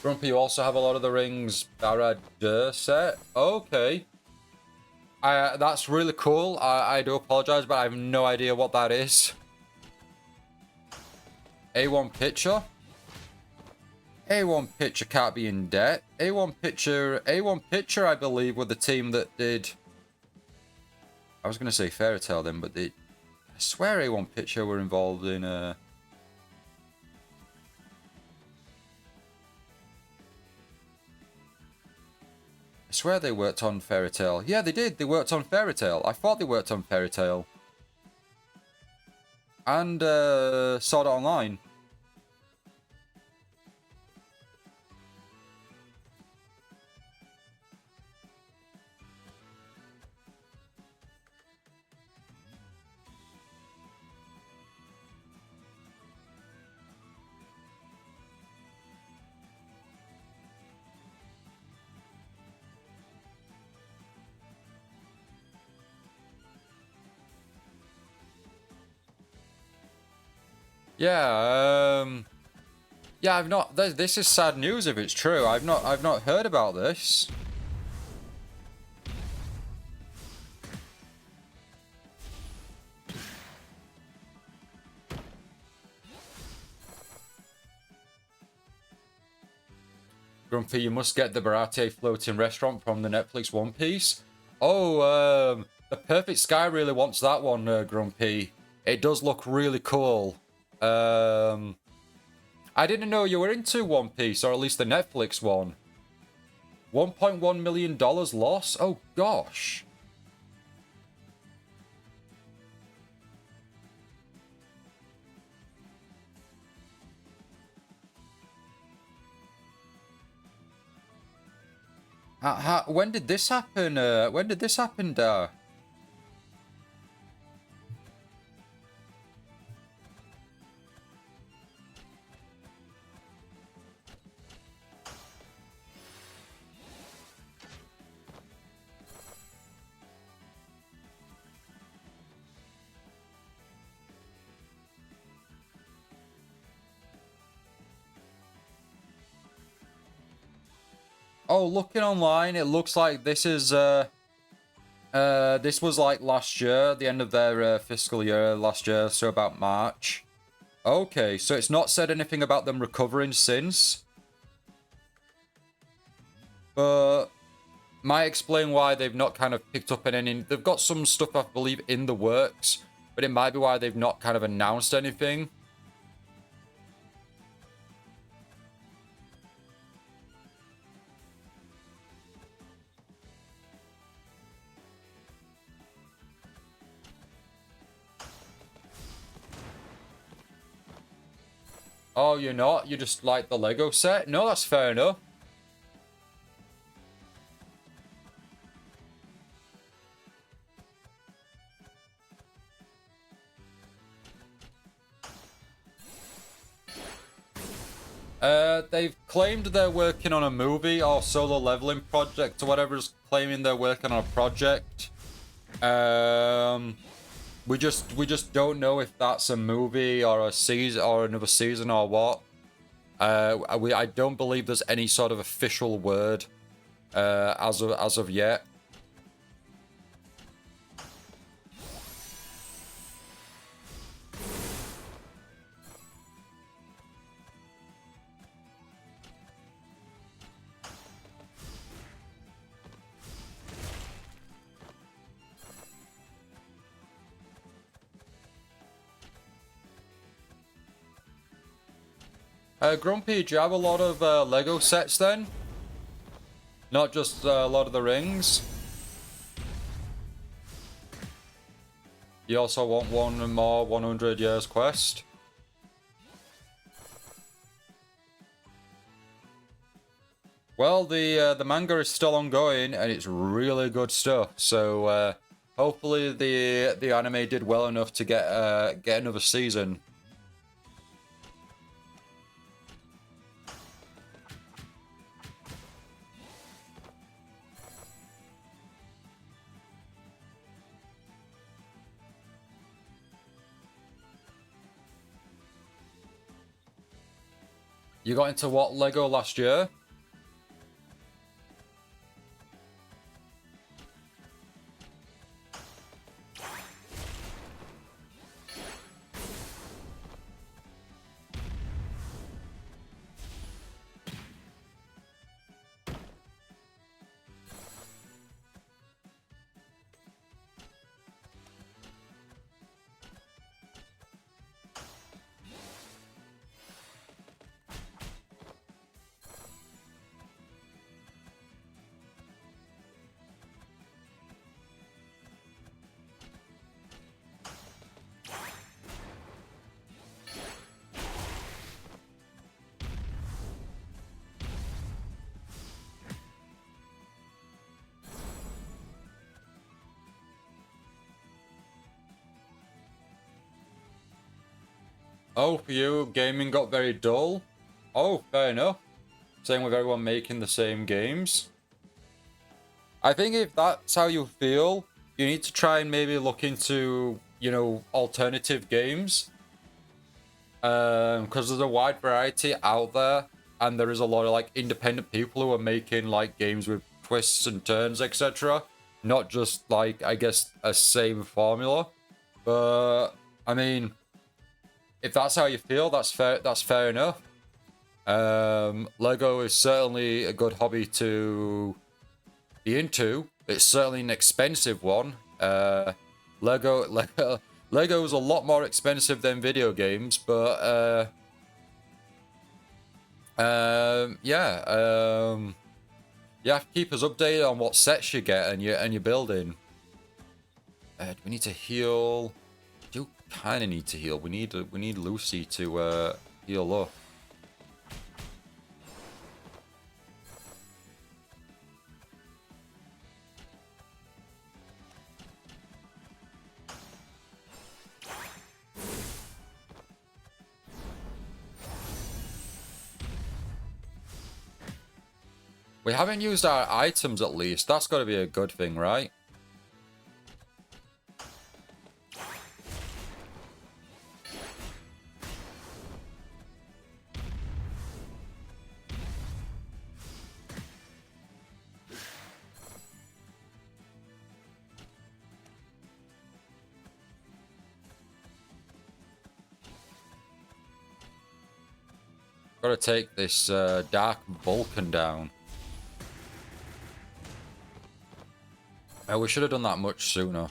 Grumpy, you also have a lot of the Rings Barad-dûr set. Okay. That's really cool. I do apologize, but I have no idea what that is. A1 Picture? A1 Picture can't be in debt. A1 Picture, I believe, were the team that did... I was going to say Fairy Tail then, but I swear A1 Picture were involved in... I swear they worked on Fairy Tail. Yeah, they did. They worked on Fairy Tail. I thought they worked on Fairy Tail. And Sword Art Online. Yeah, yeah, I've not. This is sad news if it's true. I've not heard about this. Grumpy, you must get the Barate floating restaurant from the Netflix One Piece. Oh, the Perfect Sky really wants that one, Grumpy. It does look really cool. I didn't know you were into One Piece, or at least the Netflix one. $1.1 million loss? Oh, gosh. When did this happen? When did this happen, Dar? Oh, looking online, it looks like this is this was like last year, the end of their fiscal year last year, so about March. Okay, so it's not said anything about them recovering since. But might explain why they've not kind of picked up any. They've got some stuff, I believe, in the works, but it might be why they've not kind of announced anything. Oh, you're not? You just like the Lego set? No, that's fair enough. They've claimed they're working on a movie or Solo Leveling project or whatever is claiming they're working on a project. We just don't know if that's a movie or a season or another season or what. I don't believe there's any sort of official word as of yet. Grumpy, do you have a lot of Lego sets then? Not just Lord of the Rings? You also want one more 100 Years Quest? Well, the manga is still ongoing, and it's really good stuff. So hopefully the anime did well enough to get another season. You got into what Lego last year? Oh, for you, gaming got very dull? Oh, fair enough. Same with everyone making the same games. I think if that's how you feel, you need to try and maybe look into, you know, alternative games. Because there's a wide variety out there, and there is a lot of like independent people who are making like games with twists and turns, etc. Not just like, I guess, a same formula. But I mean, if that's how you feel, that's fair. That's fair enough. Lego is certainly a good hobby to be into. It's certainly an expensive one. Lego is a lot more expensive than video games, but yeah. You have to keep us updated on what sets you get and you're building. Do we need to heal? We do kind of need to heal. We need Lucy to heal up. We haven't used our items at least. That's got to be a good thing, right? Got to take this Dark Vulcan down. We should have done that much sooner.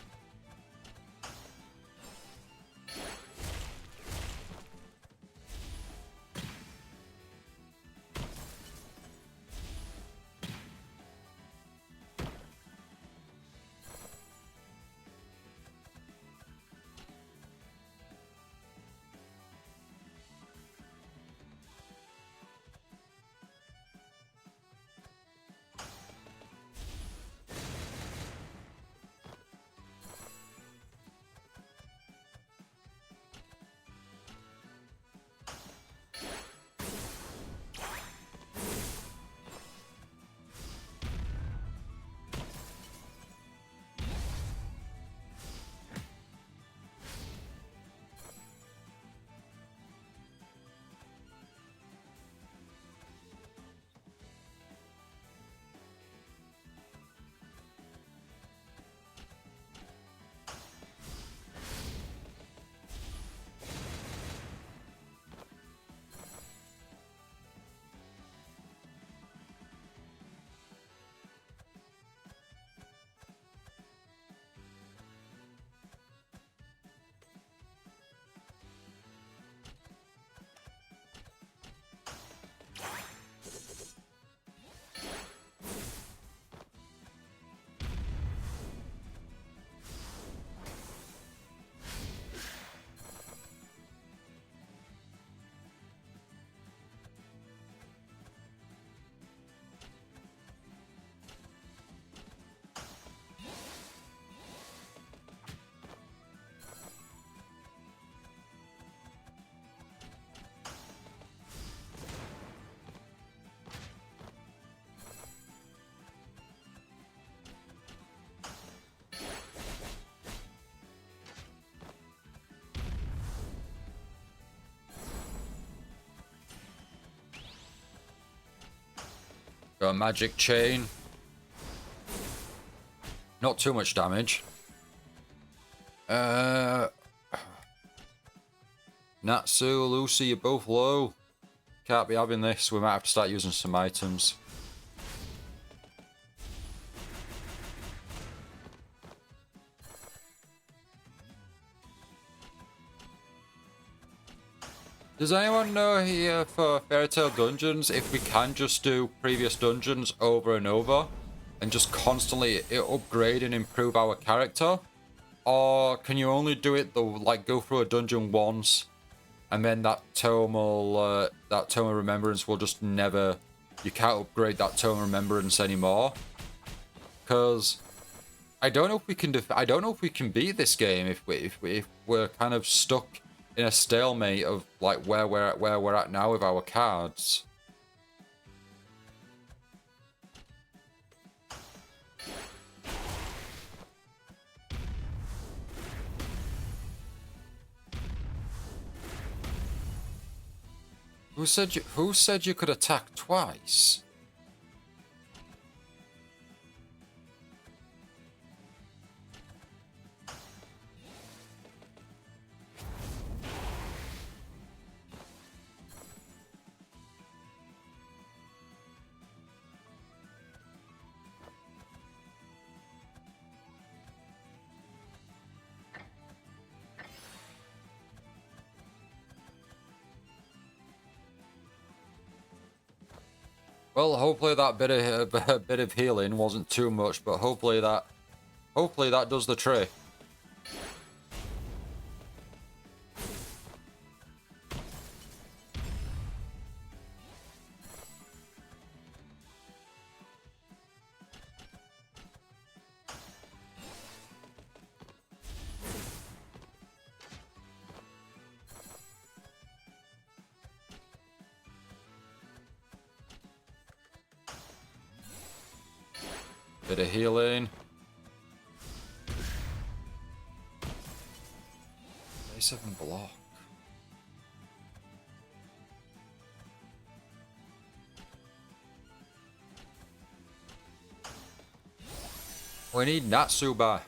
Got a magic chain. Not too much damage. Natsu, Lucy, you're both low. Can't be having this. We might have to start using some items. Does anyone know here for Fairy Tail Dungeons if we can just do previous dungeons over and over and just constantly upgrade and improve our character? Or can you only do it like go through a dungeon once and then that tome of remembrance will just never, you can't upgrade that tome of remembrance anymore? Because I don't know if we can I don't know if we can beat this game if we're kind of stuck in a stalemate of like where we're at now with our cards. Who said you could attack twice? Well, hopefully that bit of healing wasn't too much, but hopefully that does the trick. Bit of healing. A7 block. We need Natsuba.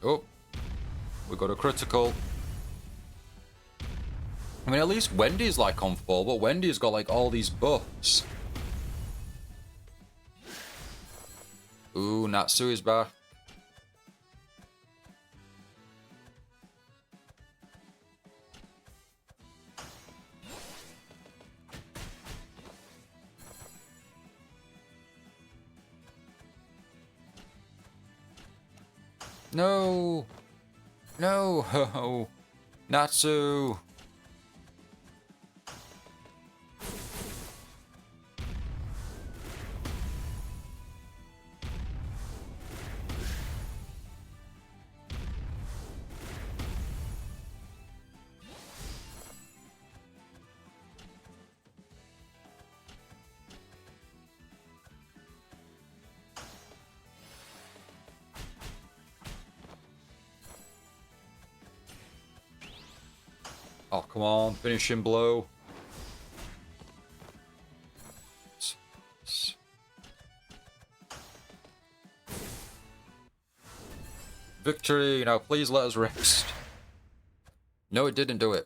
Oh. We got a critical. I mean, at least Wendy's like on full, but Wendy's got like all these buffs. Ooh, Natsu is back. No. No. Natsu. Oh, come on. Finishing blow. Victory. Now, please let us rest. No, it didn't do it.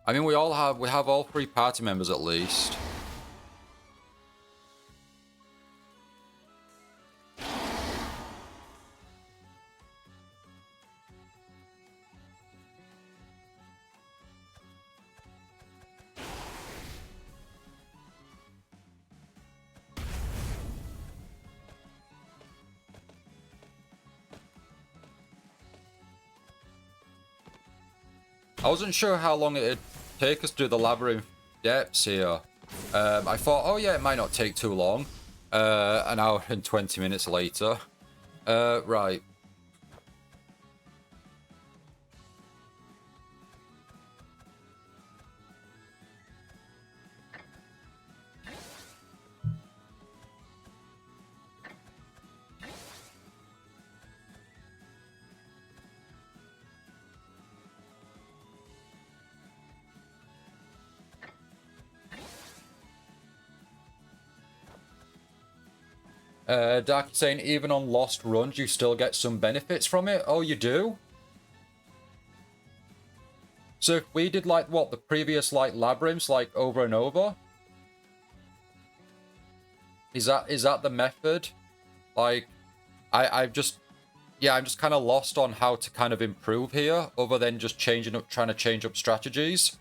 I mean, we have all 3 party members at least. I wasn't sure how long it'd take us to do the labyrinth depths here. I thought, oh yeah, it might not take too long. An hour and 20 minutes later. Right. Dark is saying even on lost runs, you still get some benefits from it. Oh, you do? So if we did like what the previous like labyrinths like over and over, is that the method? Like, I'm just kind of lost on how to kind of improve here, other than just trying to change up strategies.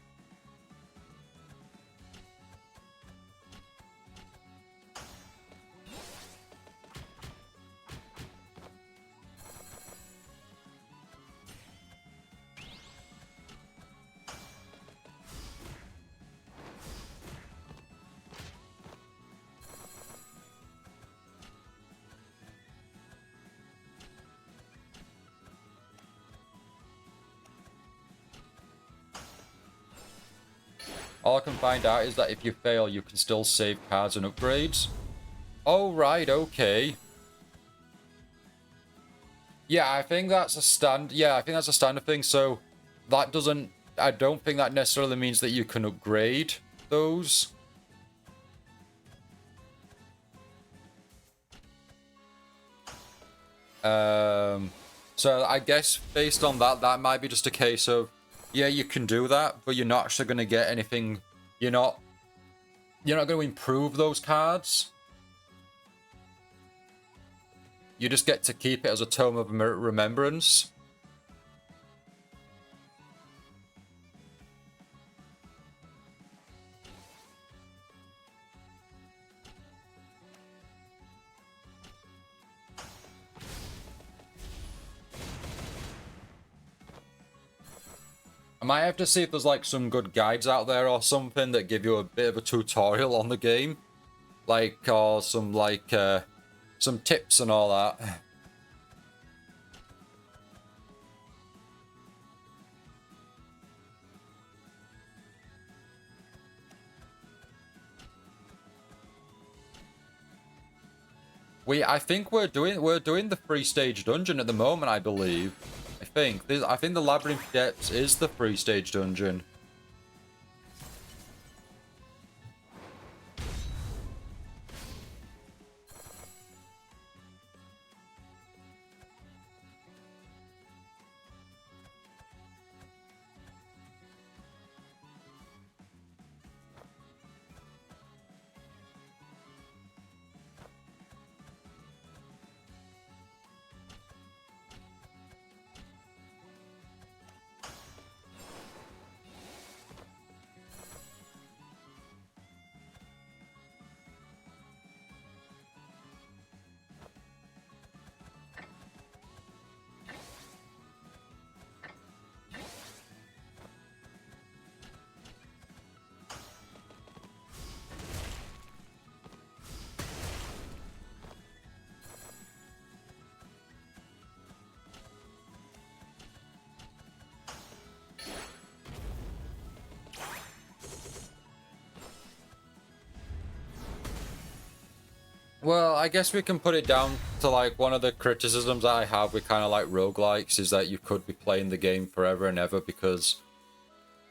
All I can find out is that if you fail, you can still save cards and upgrades. Oh, right, okay. Yeah, I think that's a standard thing, so that doesn't... I don't think that necessarily means that you can upgrade those. So I guess based on that, that might be just a case of, yeah, you can do that, but you're not actually going to get anything. You're not going to improve those cards. You just get to keep it as a Tome of Remembrance. I might have to see if there's like some good guides out there or something that give you a bit of a tutorial on the game. Like, or some like, some tips and all that. I think we're doing the 3-stage dungeon at the moment, I believe. I think the Labyrinth Depths is the 3-stage dungeon. Well, I guess we can put it down to like one of the criticisms that I have with kind of like roguelikes is that you could be playing the game forever and ever because,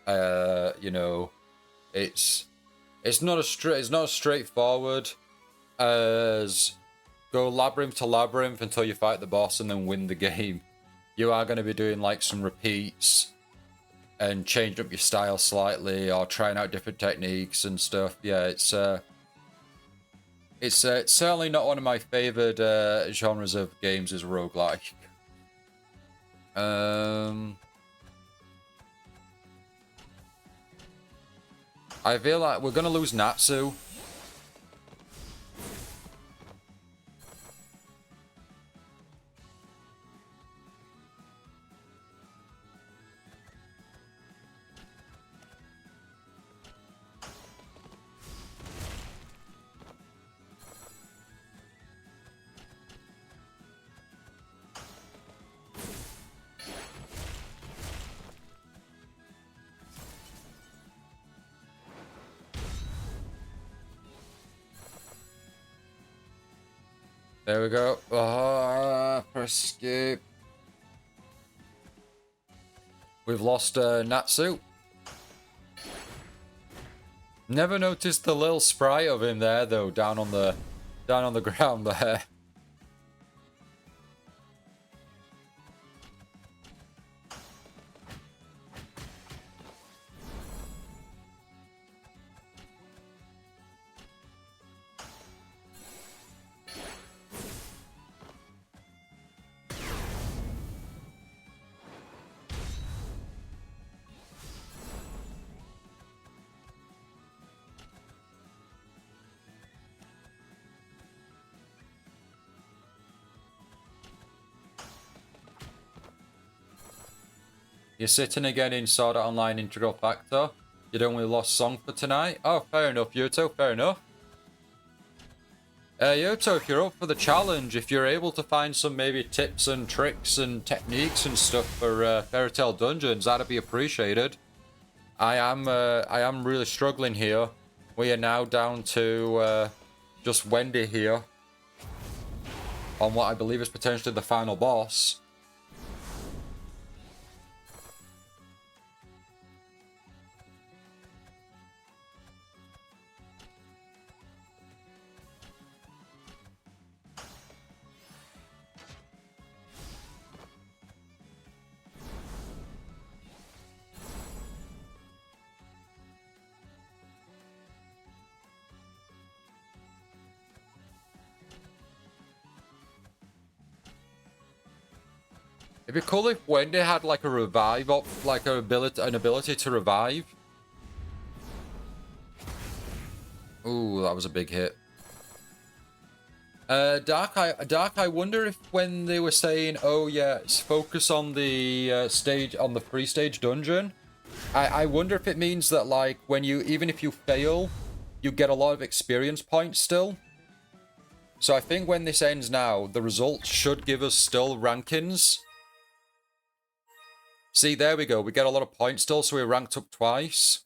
you know, it's not as straightforward as go labyrinth to labyrinth until you fight the boss and then win the game. You are going to be doing like some repeats and change up your style slightly or trying out different techniques and stuff. Yeah, it's certainly not one of my favorite genres of games is roguelike. I feel like we're gonna lose Natsu. There we go. Press escape. We've lost Natsu. Never noticed the little sprite of him there though, down on the down on the ground there. You're sitting again in Sword Art Online Integral Factor. You'd only lost song for tonight. Oh, fair enough, Yuto, fair enough. Yuto, if you're up for the challenge, if you're able to find some maybe tips and tricks and techniques and stuff for Fairy Tail Dungeons, that'd be appreciated. I am really struggling here. We are now down to just Wendy here on what I believe is potentially the final boss. It'd be cool if Wendy had like a revive up, like an ability to revive. Ooh, that was a big hit. Dark, I wonder if when they were saying, oh yeah, focus on the stage, on the free stage dungeon, I wonder if it means that like when you, even if you fail, you get a lot of experience points still. So I think when this ends now, the results should give us still rankings. See, there we go. We get a lot of points still, so we ranked up twice.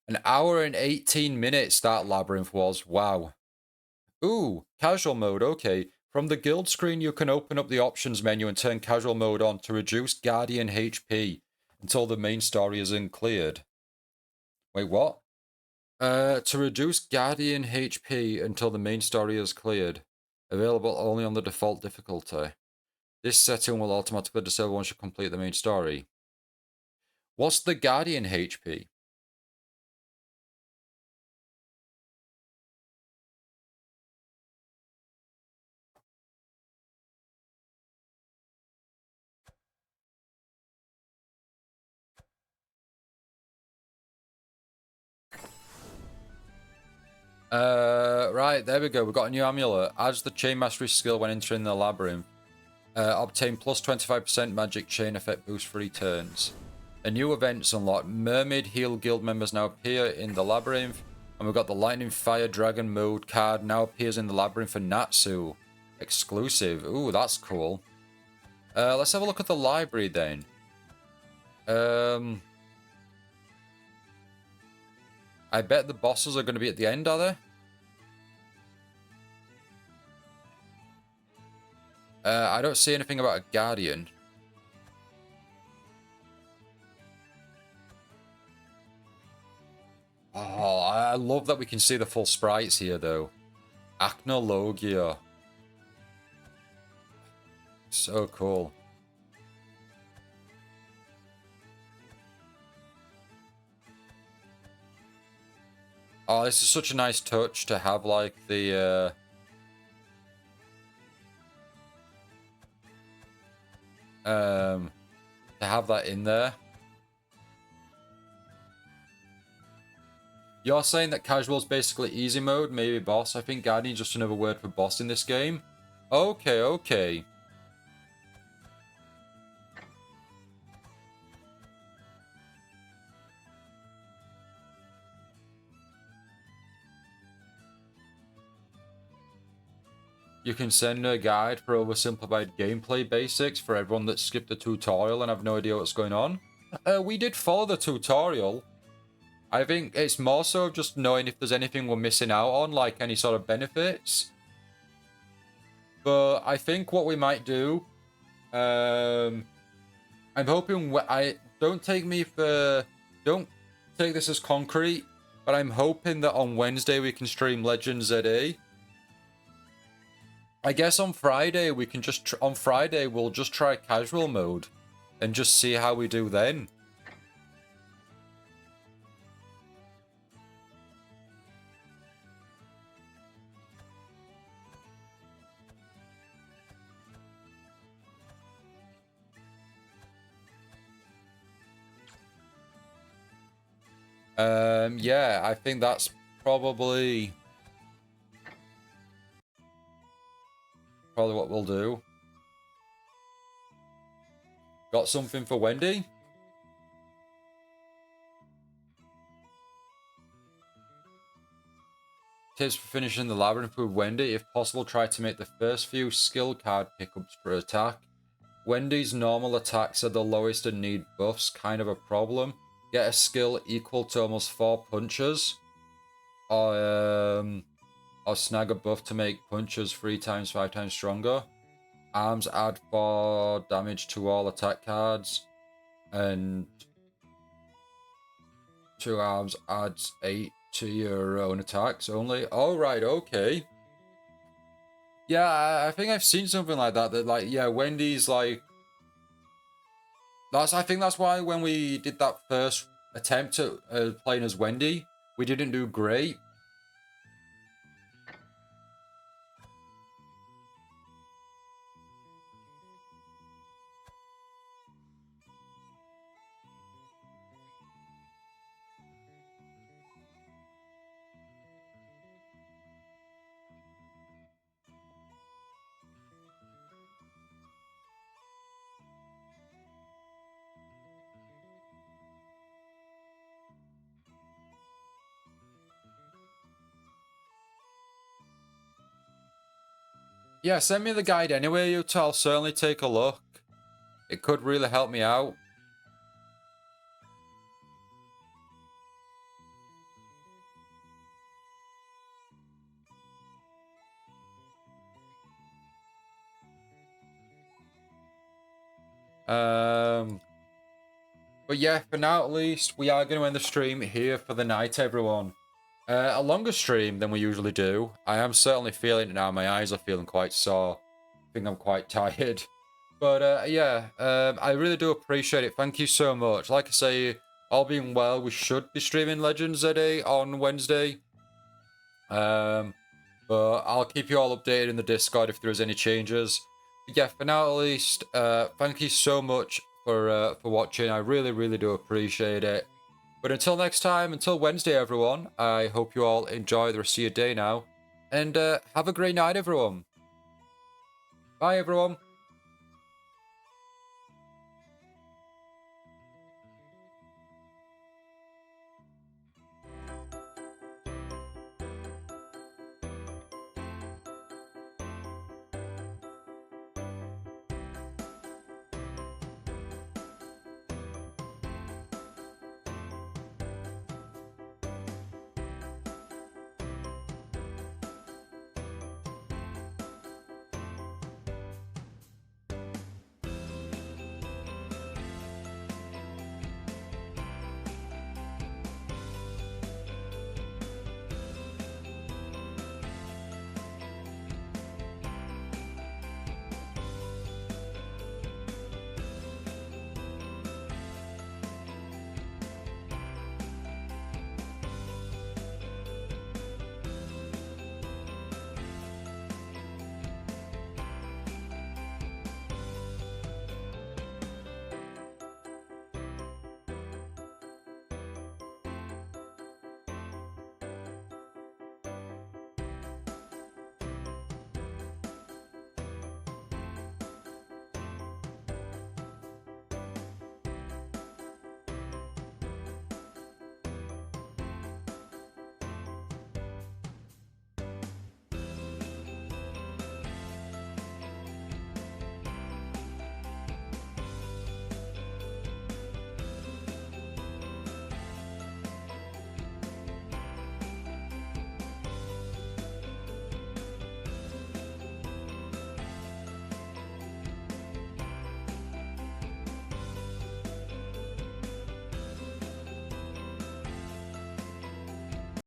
An hour and 18 minutes that labyrinth was. Wow. Ooh, casual mode. Okay. From the guild screen, you can open up the options menu and turn casual mode on to reduce Guardian HP until the main story is uncleared. Wait, what? To reduce Guardian HP until the main story is cleared. Available only on the default difficulty. This setting will automatically disable once you complete the main story. What's the Guardian HP? Right, there we go. We've got a new amulet. Adds the chain mastery skill when entering the labyrinth. Obtain plus 25% magic chain effect boost for 3 turns. A new event's unlocked. Mermaid Heal Guild members now appear in the labyrinth. And we've got the Lightning Fire Dragon mode card now appears in the labyrinth for Natsu. Exclusive. Ooh, that's cool. Let's have a look at the library then. I bet the bosses are going to be at the end, are they? I don't see anything about a guardian. Oh, I love that we can see the full sprites here, though. Acnologia. So cool. Oh, this is such a nice touch to have, like, the, to have that in there. You're saying that casual is basically easy mode, maybe boss. I think Guardian is just another word for boss in this game. Okay, okay. You can send a guide for oversimplified gameplay basics for everyone that skipped the tutorial and have no idea what's going on. We did follow the tutorial. I think it's more so just knowing if there's anything we're missing out on, like any sort of benefits. But I think what we might do, I'm hoping, don't take this as concrete, But I'm hoping that on Wednesday we can stream Legends ZA. I guess on Friday we can just... on Friday we'll just try casual mode. And just see how we do then. Yeah, I think that's probably what we'll do. Got something for Wendy? Tips for finishing the labyrinth with Wendy. If possible, try to make the first few skill card pickups per attack. Wendy's normal attacks are the lowest and need buffs, kind of a problem. Get a skill equal to almost 4 punches. Or snag a buff to make punches 3 times, 5 times stronger. Arms add 4 damage to all attack cards. And 2 arms adds 8 to your own attacks only. Alright, okay. Yeah, I think I've seen something like that. That, like, yeah, Wendy's like... I think that's why when we did that first attempt at playing as Wendy, we didn't do great. Yeah, send me the guide anyway, Yuta. I'll certainly take a look. It could really help me out. But yeah, for now at least, we are going to end the stream here for the night, everyone. A longer stream than we usually do. I am certainly feeling it now. My eyes are feeling quite sore. I think I'm quite tired. But yeah, I really do appreciate it. Thank you so much. Like I say, all being well, we should be streaming Legends ZA on Wednesday. But I'll keep you all updated in the Discord if there is any changes. But yeah, for now at least, thank you so much for watching. I really, really do appreciate it. But until next time, until Wednesday, everyone, I hope you all enjoy the rest of your day now. And have a great night, everyone. Bye, everyone.